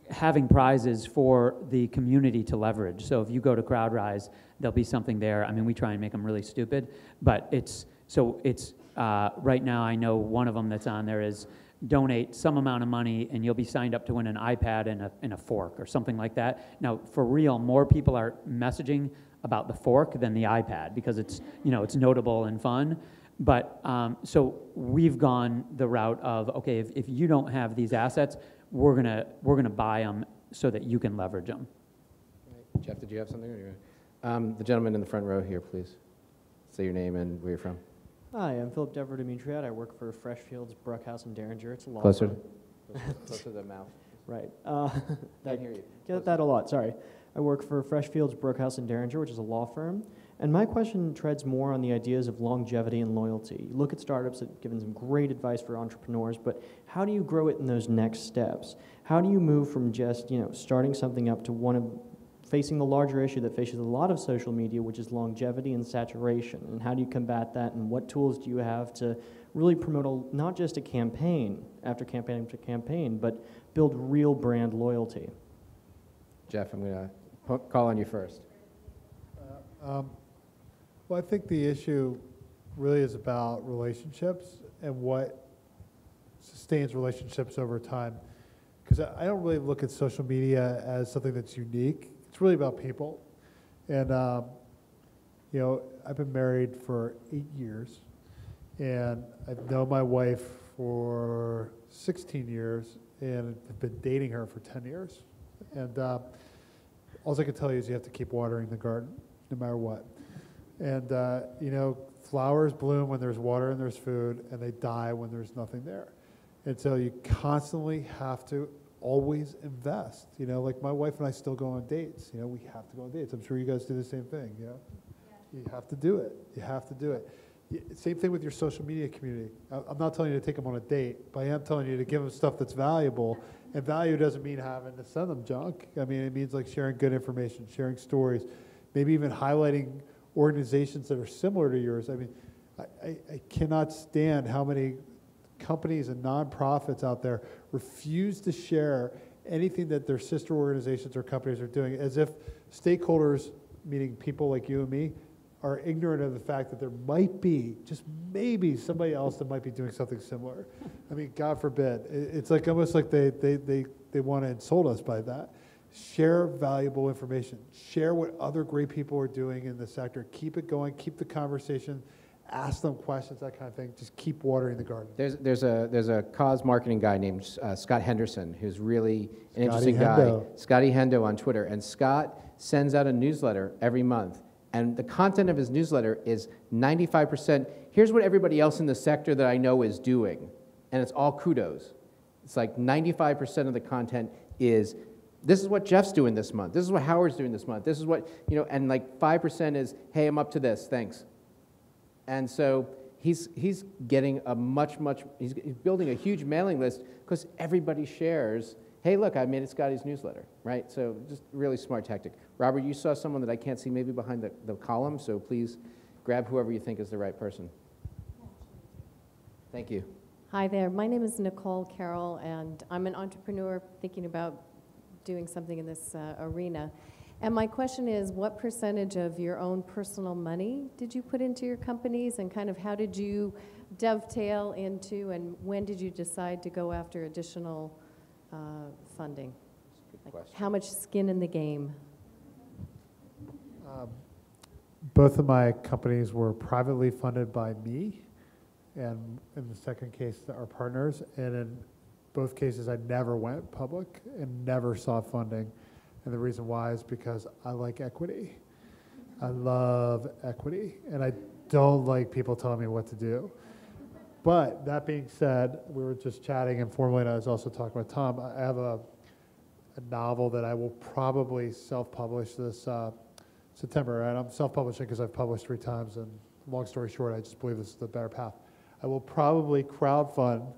having prizes for the community to leverage. So if you go to CrowdRise, there'll be something there. I mean, we try and make them really stupid, but it's right now I know one of them that's on there is donate some amount of money and you'll be signed up to win an iPad and a fork or something like that. Now, for real, more people are messaging about the fork than the iPad because it's notable and fun. But so we've gone the route of, okay, if you don't have these assets, we're gonna buy them so that you can leverage them. Right. Jeff, did you have something? The gentleman in the front row here, please. Say your name and where you're from. Hi, I'm Philip Dever-Demetriad. I work for Freshfields, Bruckhouse, and Derringer. It's a law Closer. firm. Closer to the mouth. Right. Can't hear you. Get that a lot, sorry. I work for Freshfields, Bruckhouse, and Derringer, which is a law firm. And my question treads more on the ideas of longevity and loyalty. You look at startups that have given some great advice for entrepreneurs, but how do you grow it in those next steps? How do you move from just starting something up to facing the larger issue that faces a lot of social media, which is longevity and saturation? And how do you combat that? And what tools do you have to really promote not just a campaign after campaign after campaign, but build real brand loyalty? Jeff, I'm going to call on you first. Well, I think the issue really is about relationships and what sustains relationships over time. Because I don't really look at social media as something that's unique. It's really about people. And, I've been married for 8 years, and I've known my wife for 16 years, and I've been dating her for 10 years. And all I can tell you is you have to keep watering the garden, no matter what. And, flowers bloom when there's water and there's food, and they die when there's nothing there. And so you constantly have to always invest. Like my wife and I still go on dates. We have to go on dates. I'm sure you guys do the same thing, Yeah. You have to do it. You have to do it. Same thing with your social media community. I'm not telling you to take them on a date, but I am telling you to give them stuff that's valuable. And value doesn't mean having to send them junk. I mean, it means like sharing good information, sharing stories, maybe even highlighting organizations that are similar to yours. I mean, I cannot stand how many companies and nonprofits out there refuse to share anything that their sister organizations or companies are doing, as if stakeholders, meaning people like you and me, are ignorant of the fact that there might be, just maybe, somebody else that might be doing something similar. I mean, God forbid. It's like almost like they want to insult us by that. Share valuable information. Share what other great people are doing in the sector. Keep it going. Keep the conversation. Ask them questions, that kind of thing. Just keep watering the garden. There's a cause marketing guy named Scott Henderson, who's really an interesting guy. Scotty Hendo on Twitter. And Scott sends out a newsletter every month. And the content of his newsletter is 95%, here's what everybody else in the sector that I know is doing. And it's all kudos. It's like 95% of the content is, this is what Jeff's doing this month. This is what Howard's doing this month. This is what, and like 5% is, hey, I'm up to this, thanks. And so he's getting a he's building a huge mailing list because everybody shares hey, look, I made it Scotty's newsletter, right? So just really smart tactic. Robert, you saw someone that I can't see maybe behind the column, so please grab whoever you think is the right person. Thank you. Hi there, my name is Nicole Carroll, and I'm an entrepreneur thinking about doing something in this arena. And my question is, what percentage of your own personal money did you put into your companies, and kind of how did you dovetail into, and when did you decide to go after additional funding? Like, how much skin in the game? Both of my companies were privately funded by me, and in the second case, our partners. And in both cases, I never went public and never saw funding. And the reason why is because I like equity. I love equity, and I don't like people telling me what to do. But that being said, we were just chatting informally, and I was also talking with Tom. I have a novel that I will probably self-publish this September, and I'm self-publishing because I've published 3 times, and long story short, I just believe this is the better path. I will probably crowdfund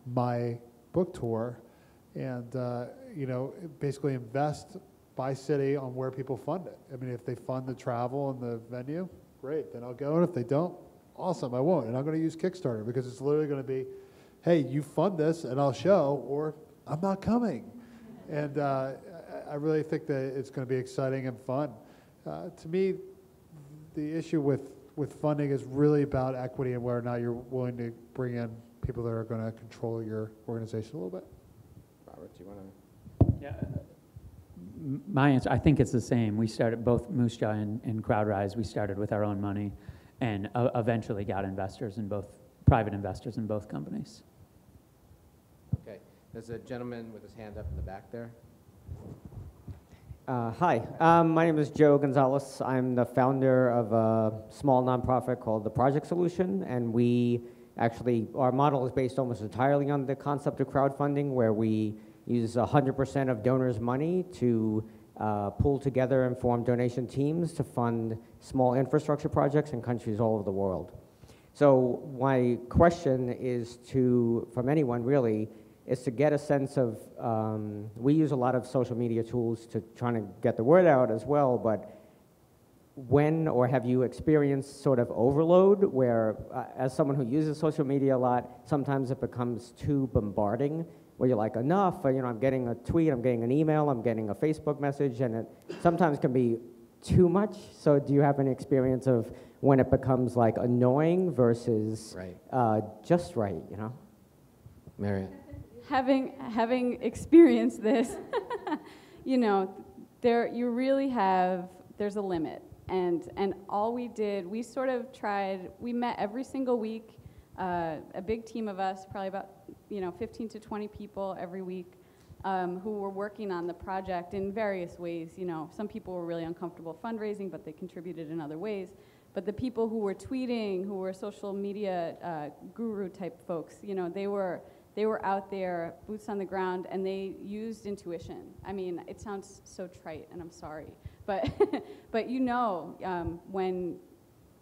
my book tour and basically invest by city on where people fund it. I mean, if they fund the travel and the venue, great, then I'll go, and if they don't, awesome, I won't. And I'm going to use Kickstarter because it's literally going to be, hey, you fund this and I'll show, or I'm not coming. And I really think that it's going to be exciting and fun. To me, the issue with funding is really about equity and whether or not you're willing to bring in people that are going to control your organization a little bit. Robert, do you want to? Yeah. My answer, I think it's the same. We started, both Moose Jaw and CrowdRise, we started with our own money and eventually got investors in both, private investors in both companies. Okay. There's a gentleman with his hand up in the back there. Hi, my name is Joe Gonzalez. I'm the founder of a small nonprofit called The Project Solution, and we actually, our model is based almost entirely on the concept of crowdfunding, where we use 100% of donors' money to pull together and form donation teams to fund small infrastructure projects in countries all over the world. So my question is from anyone really, is to get a sense of, we use a lot of social media tools to try to get the word out as well, but when or have you experienced sort of overload where, as someone who uses social media a lot, sometimes it becomes too bombarding, where you're like, enough, I'm getting a tweet, I'm getting an email, I'm getting a Facebook message, and it sometimes can be too much. So do you have any experience of when it becomes like annoying versus just right, Marianne. Having experienced this, you really have, there's a limit. And all we did, we sort of tried, we met every single week, a big team of us, probably about 15 to 20 people every week, who were working on the project in various ways. Some people were really uncomfortable fundraising, but they contributed in other ways. But the people who were tweeting, who were social media guru type folks, they were out there, boots on the ground, and they used intuition. I mean, it sounds so trite, and I'm sorry, but but when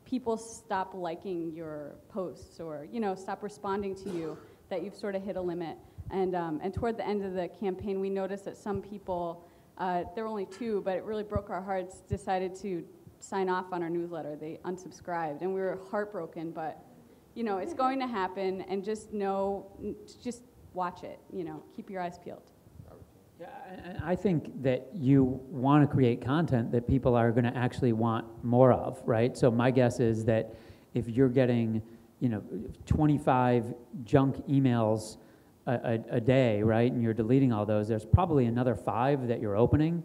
people stop liking your posts or stop responding to you, that you've sort of hit a limit. And toward the end of the campaign, we noticed that some people, there were only 2, but it really broke our hearts, decided to sign off on our newsletter. They unsubscribed, and we were heartbroken, but it's going to happen, and just watch it, keep your eyes peeled. Yeah, and I think that you want to create content that people are going to actually want more of, right? So my guess is that if you're getting, 25 junk emails a day, right, and you're deleting all those, there's probably another 5 that you're opening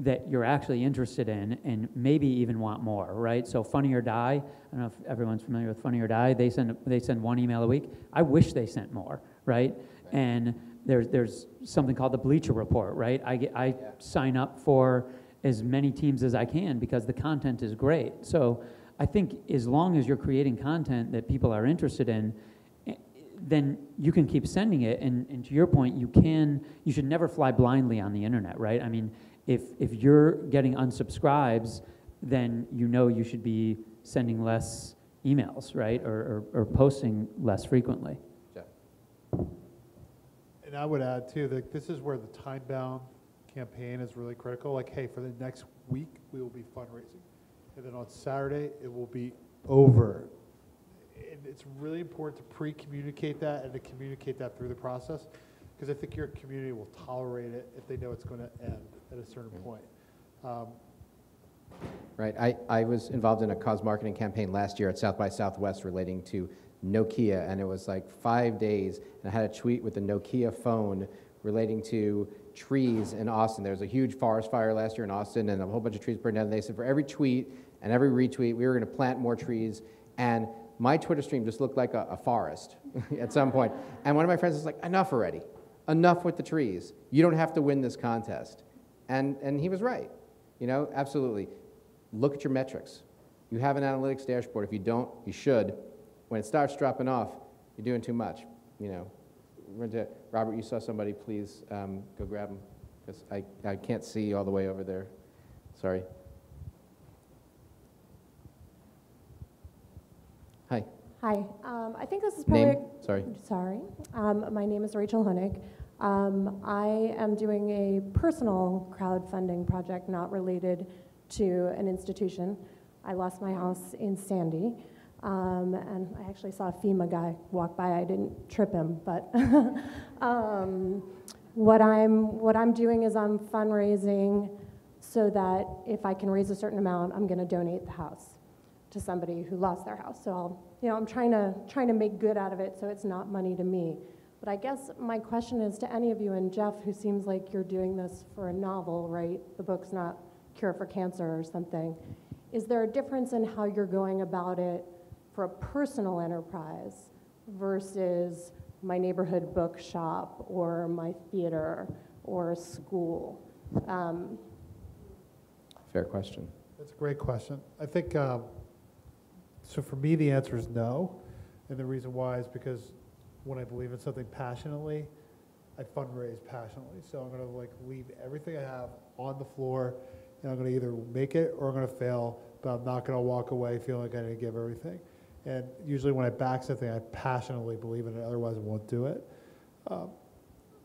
that you're actually interested in and maybe even want more, right? So Funny or Die, I don't know if everyone's familiar with Funny or Die, they send 1 email a week. I wish they sent more, right? And there's something called the Bleacher Report, right? I sign up for as many teams as I can because the content is great. So I think as long as you're creating content that people are interested in, then you can keep sending it. And to your point, you should never fly blindly on the internet, right? I mean, if you're getting unsubscribes, then you should be sending less emails, right? Or posting less frequently. And I would add too that this is where the time-bound campaign is really critical. Like, hey, for the next week, we will be fundraising. And then on Saturday, it will be over. And it's really important to pre-communicate that and to communicate that through the process, because I think your community will tolerate it if they know it's going to end at a certain point. Right. I was involved in a cause marketing campaign last year at South by Southwest relating to Nokia, and it was like 5 days, and I had a tweet with the Nokia phone relating to trees in Austin. There was a huge forest fire last year in Austin, and a whole bunch of trees burned down, and they said for every tweet and every retweet, we were going to plant more trees, and my Twitter stream just looked like a forest at some point. And one of my friends was like, enough already. Enough with the trees. You don't have to win this contest. And he was right. You know, absolutely. Look at your metrics. You have an analytics dashboard. If you don't, you should. When it starts dropping off, you're doing too much. You know, Robert, you saw somebody. Please go grab him, because I can't see all the way over there. Sorry. Hi. Hi. I think this is probably... Name? Sorry. Sorry. My name is Rachel Honig. I am doing a personal crowdfunding project not related to an institution. I lost my house in Sandy, and I actually saw a FEMA guy walk by. I didn't trip him, but what I'm doing is I'm fundraising so that if I can raise a certain amount, I'm going to donate the house to somebody who lost their house. So I'm trying to make good out of it, so it's not money to me. But I guess my question is to any of you, and Jeff, who seems like you're doing this for a novel, right? The book's not Cure for Cancer or something. Is there a difference in how you're going about it for a personal enterprise versus my neighborhood bookshop or my theater or a school? Fair question. That's a great question. I think, so for me, the answer is no. And the reason why is because when I believe in something passionately, I fundraise passionately. So I'm going to leave everything I have on the floor, and I'm going to either make it or I'm going to fail, but I'm not going to walk away feeling like I didn't give everything. And usually when I back something, I passionately believe in it, otherwise I won't do it.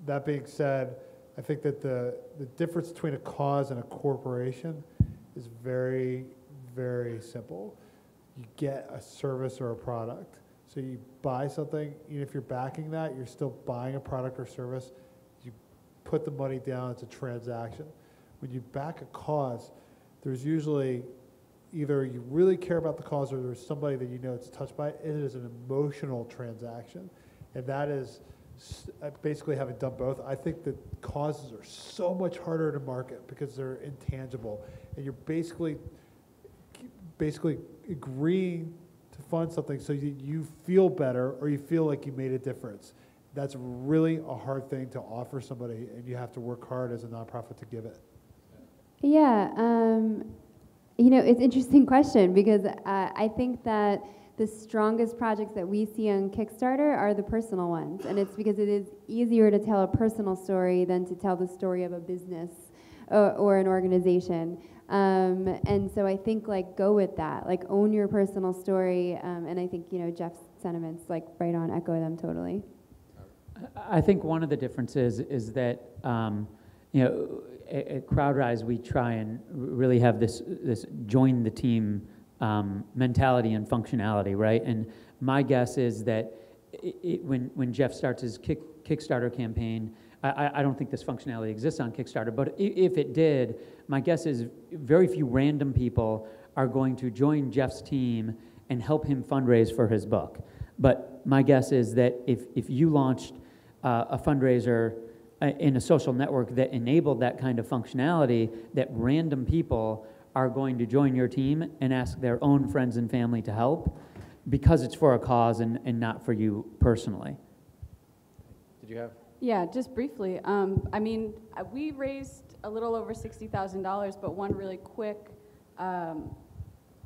That being said, I think that the difference between a cause and a corporation is very, very simple. You get a service or a product. So you buy something, even if you're backing that, you're still buying a product or service. You put the money down, it's a transaction. When you back a cause, there's usually either you really care about the cause or there's somebody that you know it's touched by it. It is an emotional transaction. And that is, basically having done both, I think that causes are so much harder to market because they're intangible. And you're basically agreeing to fund something so you feel better or you feel like you made a difference. That's really a hard thing to offer somebody, and you have to work hard as a nonprofit to give it. Yeah, it's an interesting question because I think that the strongest projects that we see on Kickstarter are the personal ones, and it's because it is easier to tell a personal story than to tell the story of a business or an organization. And so I think go with that, own your personal story, and I think Jeff's sentiments right on, echo them totally. I think one of the differences is that at CrowdRise we try and really have this join the team mentality and functionality, right? And my guess is that when Jeff starts his Kickstarter campaign, I don't think this functionality exists on Kickstarter, but if it did, my guess is very few random people are going to join Jeff's team and help him fundraise for his book. But my guess is that if you launched a fundraiser in a social network that enabled that kind of functionality, that random people are going to join your team and ask their own friends and family to help because it's for a cause and not for you personally. Did you have? Yeah, just briefly. We raised a little over $60,000, but one really quick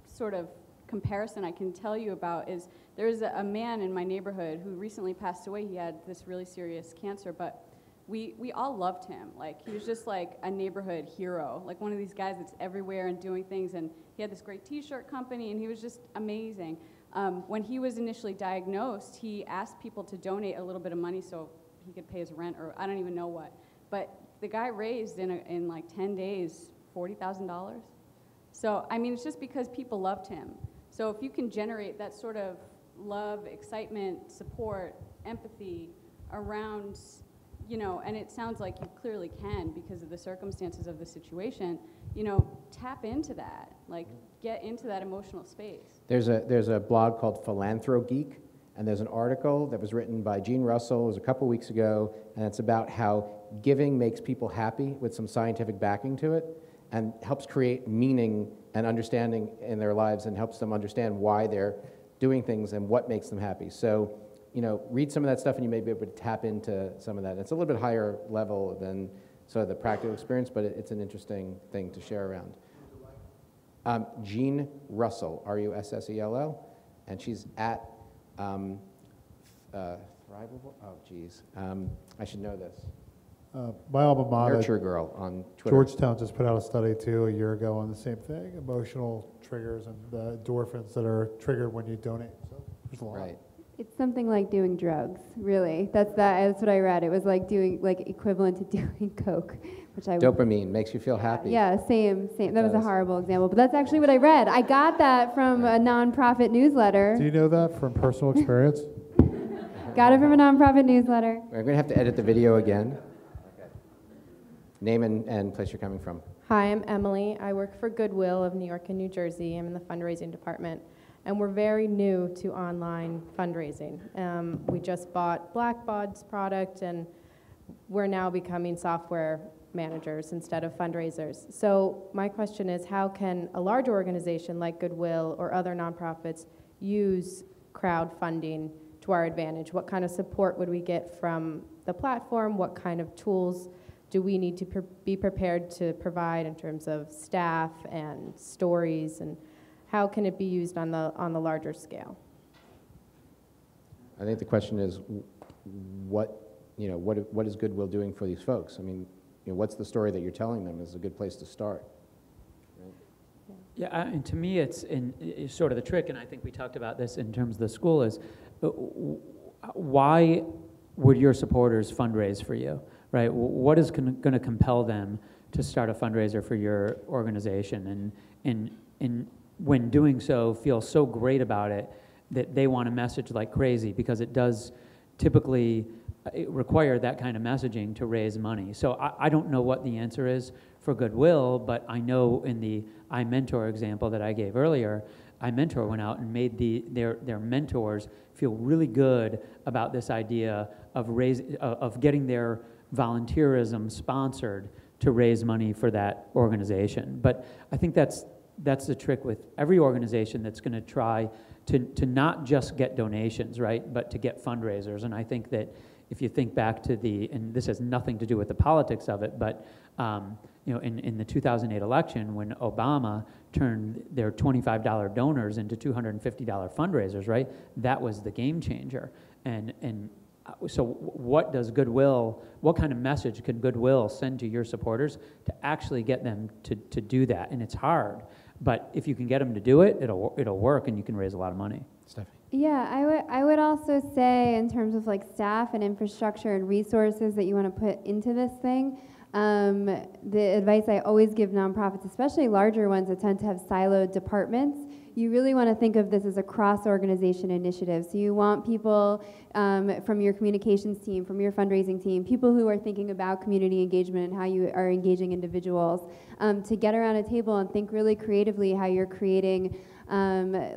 sort of comparison I can tell you about is there's a man in my neighborhood who recently passed away. He had this really serious cancer, but we all loved him. He was just a neighborhood hero, one of these guys that's everywhere and doing things, and he had this great t-shirt company, and he was just amazing. When he was initially diagnosed, he asked people to donate a little bit of money so he could pay his rent, or I don't even know what. But the guy raised in like 10 days $40,000. So I mean, it's just because people loved him. So if you can generate that sort of love, excitement, support, empathy around, you know, and it sounds like you clearly can because of the circumstances of the situation, you know, tap into that, like get into that emotional space. There's a blog called Philanthrogeek, and there's an article that was written by Gene Russell, it was a couple weeks ago, and it's about how giving makes people happy with some scientific backing to it, and helps create meaning and understanding in their lives, and helps them understand why they're doing things and what makes them happy. So, you know, read some of that stuff and you may be able to tap into some of that. It's a little bit higher level than sort of the practical experience, but it's an interesting thing to share around. Jean Russell, Russell, and she's at Thrivable. Oh, geez, I should know this. My alma mater, Nurture Girl on Twitter. Georgetown just put out a study too a year ago on the same thing, emotional triggers and the endorphins that are triggered when you donate. So there's a lot. Right. It's something like doing drugs, really. That's what I read. It was like doing, like equivalent to doing coke, which I Dopamine makes you feel happy. Yeah, same. That was a horrible example, but that's actually what I read. I got that from a nonprofit newsletter. Do you know that from personal experience? Got it from a nonprofit newsletter. We're going to have to edit the video again. Okay. Name and place you're coming from. Hi, I'm Emily. I work for Goodwill of New York and New Jersey. I'm in the fundraising department. And we're very new to online fundraising. We just bought Blackbaud's product, and we're now becoming software managers instead of fundraisers. So my question is, how can a large organization like Goodwill or other nonprofits use crowdfunding to our advantage? What kind of support would we get from the platform? What kind of tools do we need to be prepared to provide in terms of staff and stories, and how can it be used on the larger scale? I think the question is, what is Goodwill doing for these folks? I mean, you know, what's the story that you're telling them is a good place to start. Right? Yeah, and to me, it's sort of the trick, and I think we talked about this in terms of the school, is why would your supporters fundraise for you, right? What is going to compel them to start a fundraiser for your organization, and when doing so, feel so great about it that they want to message like crazy, because it does typically require that kind of messaging to raise money. So I don't know what the answer is for Goodwill, but I know in the iMentor example that I gave earlier, iMentor went out and made their mentors feel really good about this idea of getting their volunteerism sponsored to raise money for that organization. But I think that's the trick with every organization that's going to try to not just get donations, right, but to get fundraisers. And I think that if you think back to and this has nothing to do with the politics of it, but you know, in the 2008 election, when Obama turned their $25 donors into $250 fundraisers, right, that was the game changer. And so what kind of message can Goodwill send to your supporters to actually get them to do that? And it's hard. But if you can get them to do it, it'll work, and you can raise a lot of money. Stephanie? Yeah, I would also say, in terms of like staff and infrastructure and resources that you want to put into this thing, the advice I always give nonprofits, especially larger ones that tend to have siloed departments, you really want to think of this as a cross-organization initiative. So you want people from your communications team, from your fundraising team, people who are thinking about community engagement and how you are engaging individuals, to get around a table and think really creatively how you're creating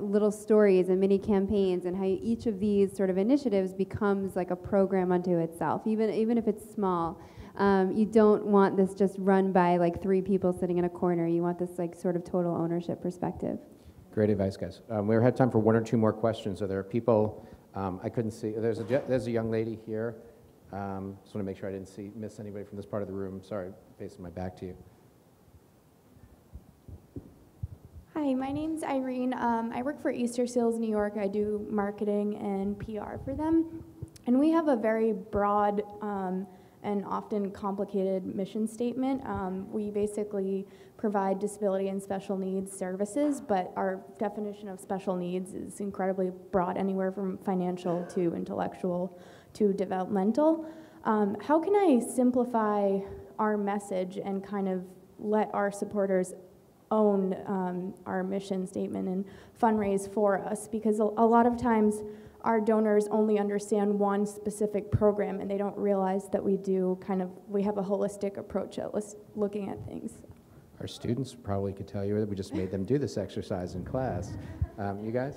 little stories and mini campaigns, and how each of these sort of initiatives becomes like a program unto itself, even if it's small. You don't want this just run by like 3 people sitting in a corner. You want this like sort of total ownership perspective. Great advice, guys. We have time for 1 or 2 more questions. Are there people, I couldn't see, there's a young lady here. Just want to make sure I didn't miss anybody from this part of the room. Sorry, facing my back to you. Hi, my name's Irene. I work for Easter Seals New York. I do marketing and PR for them. And we have a very broad and often complicated mission statement. We basically provide disability and special needs services, but our definition of special needs is incredibly broad, anywhere from financial to intellectual to developmental. How can I simplify our message and kind of let our supporters own our mission statement and fundraise for us? Because a lot of times our donors only understand one specific program and they don't realize that we have a holistic approach at looking at things. Our students probably could tell you that we just made them do this exercise in class. You guys?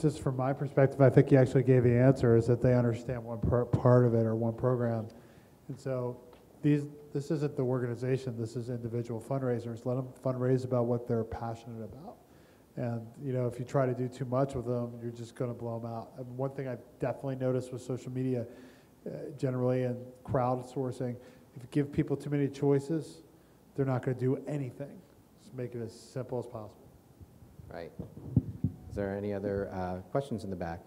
Just from my perspective, I think you actually gave the answer, is that they understand one part of it or one program. And so this isn't the organization, this is individual fundraisers. Let them fundraise about what they're passionate about. And if you try to do too much with them, you're just going to blow them out. And one thing I've definitely noticed with social media generally and crowdsourcing, if you give people too many choices, they're not going to do anything. Just make it as simple as possible. Right. Is there any other questions in the back?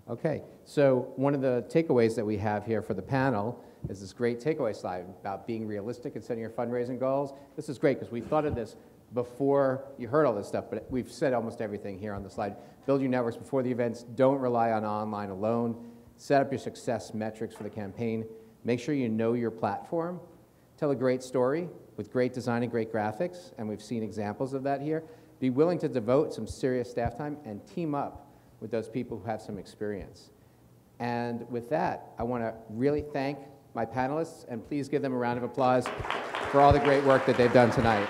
Okay, so one of the takeaways that we have here for the panel is this great takeaway slide about being realistic and setting your fundraising goals. This is great because we thought of this before you heard all this stuff, but we've said almost everything here on the slide. Build your networks before the events. Don't rely on online alone. Set up your success metrics for the campaign. Make sure you know your platform. Tell a great story with great design and great graphics, and we've seen examples of that here. Be willing to devote some serious staff time and team up with those people who have some experience. And with that, I want to really thank my panelists, and please give them a round of applause for all the great work that they've done tonight.